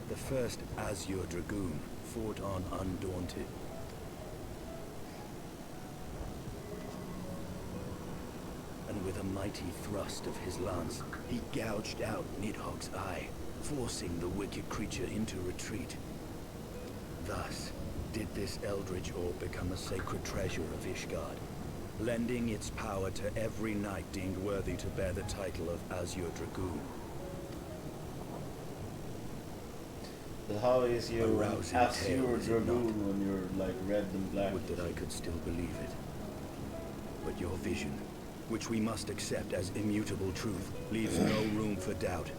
the first Azure Dragoon, fought on undaunted. And with a mighty thrust of his lance, he gouged out Nidhogg's eye, forcing the wicked creature into retreat. Thus did this eldritch orb become a sacred treasure of Ishgard, lending its power to every knight deemed worthy to bear the title of Azure Dragoon. But how is your rousing Azure tale, is it Dragoon not? when you're like red and black? Would that I could still believe it. But your vision, which we must accept as immutable truth, leaves no room for doubt,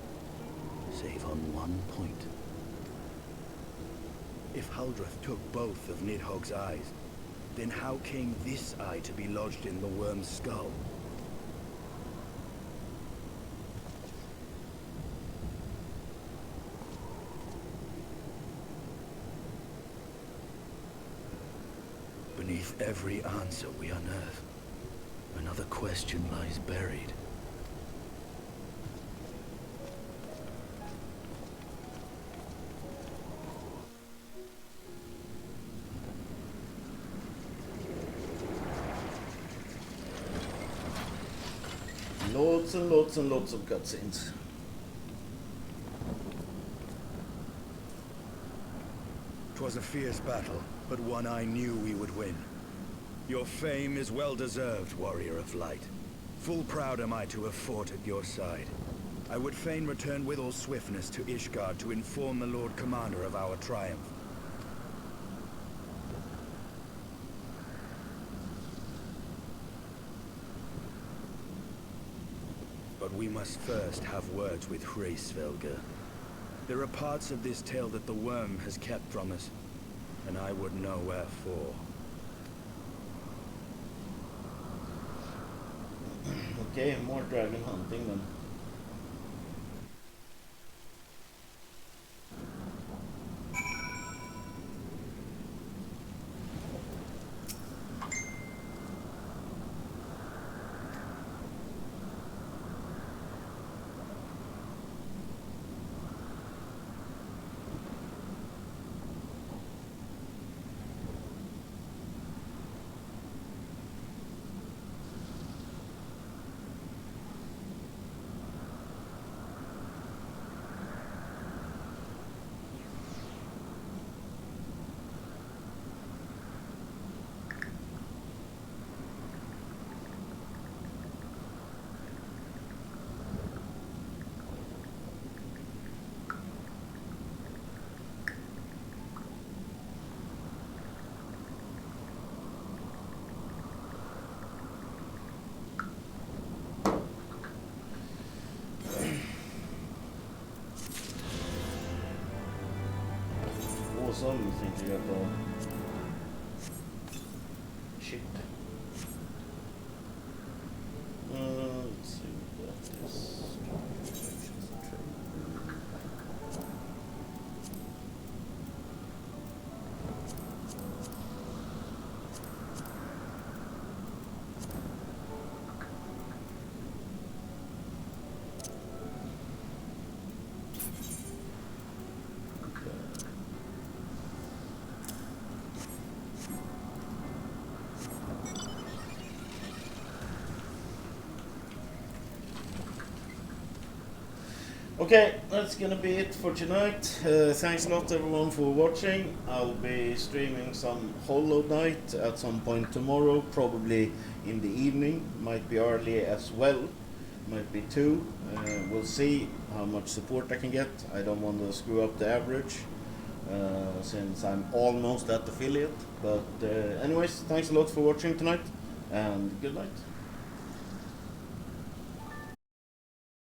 save on one point. If Haldrath took both of Nidhogg's eyes, then how came this eye to be lodged in the worm's skull? Beneath every answer we unearth, another question lies buried. Lots and lots and lots of cutscenes. Twas a fierce battle, but one I knew we would win. Your fame is well deserved, warrior of light. Full proud am I to have fought at your side. I would fain return with all swiftness to Ishgard to inform the Lord Commander of our triumph. But we must first have words with Hraesvelgr. There are parts of this tale that the worm has kept from us, and I would know wherefore. Okay, more dragon hunting then. Awesome, you think you got the shit. Let's see what that is. Okay, that's gonna be it for tonight. Thanks a lot everyone for watching. I'll be streaming some Hollow Knight at some point tomorrow, probably in the evening, might be early as well, might be 2. We'll see how much support I can get. I don't want to screw up the average, since I'm almost at affiliate. But anyways, thanks a lot for watching tonight, and good night.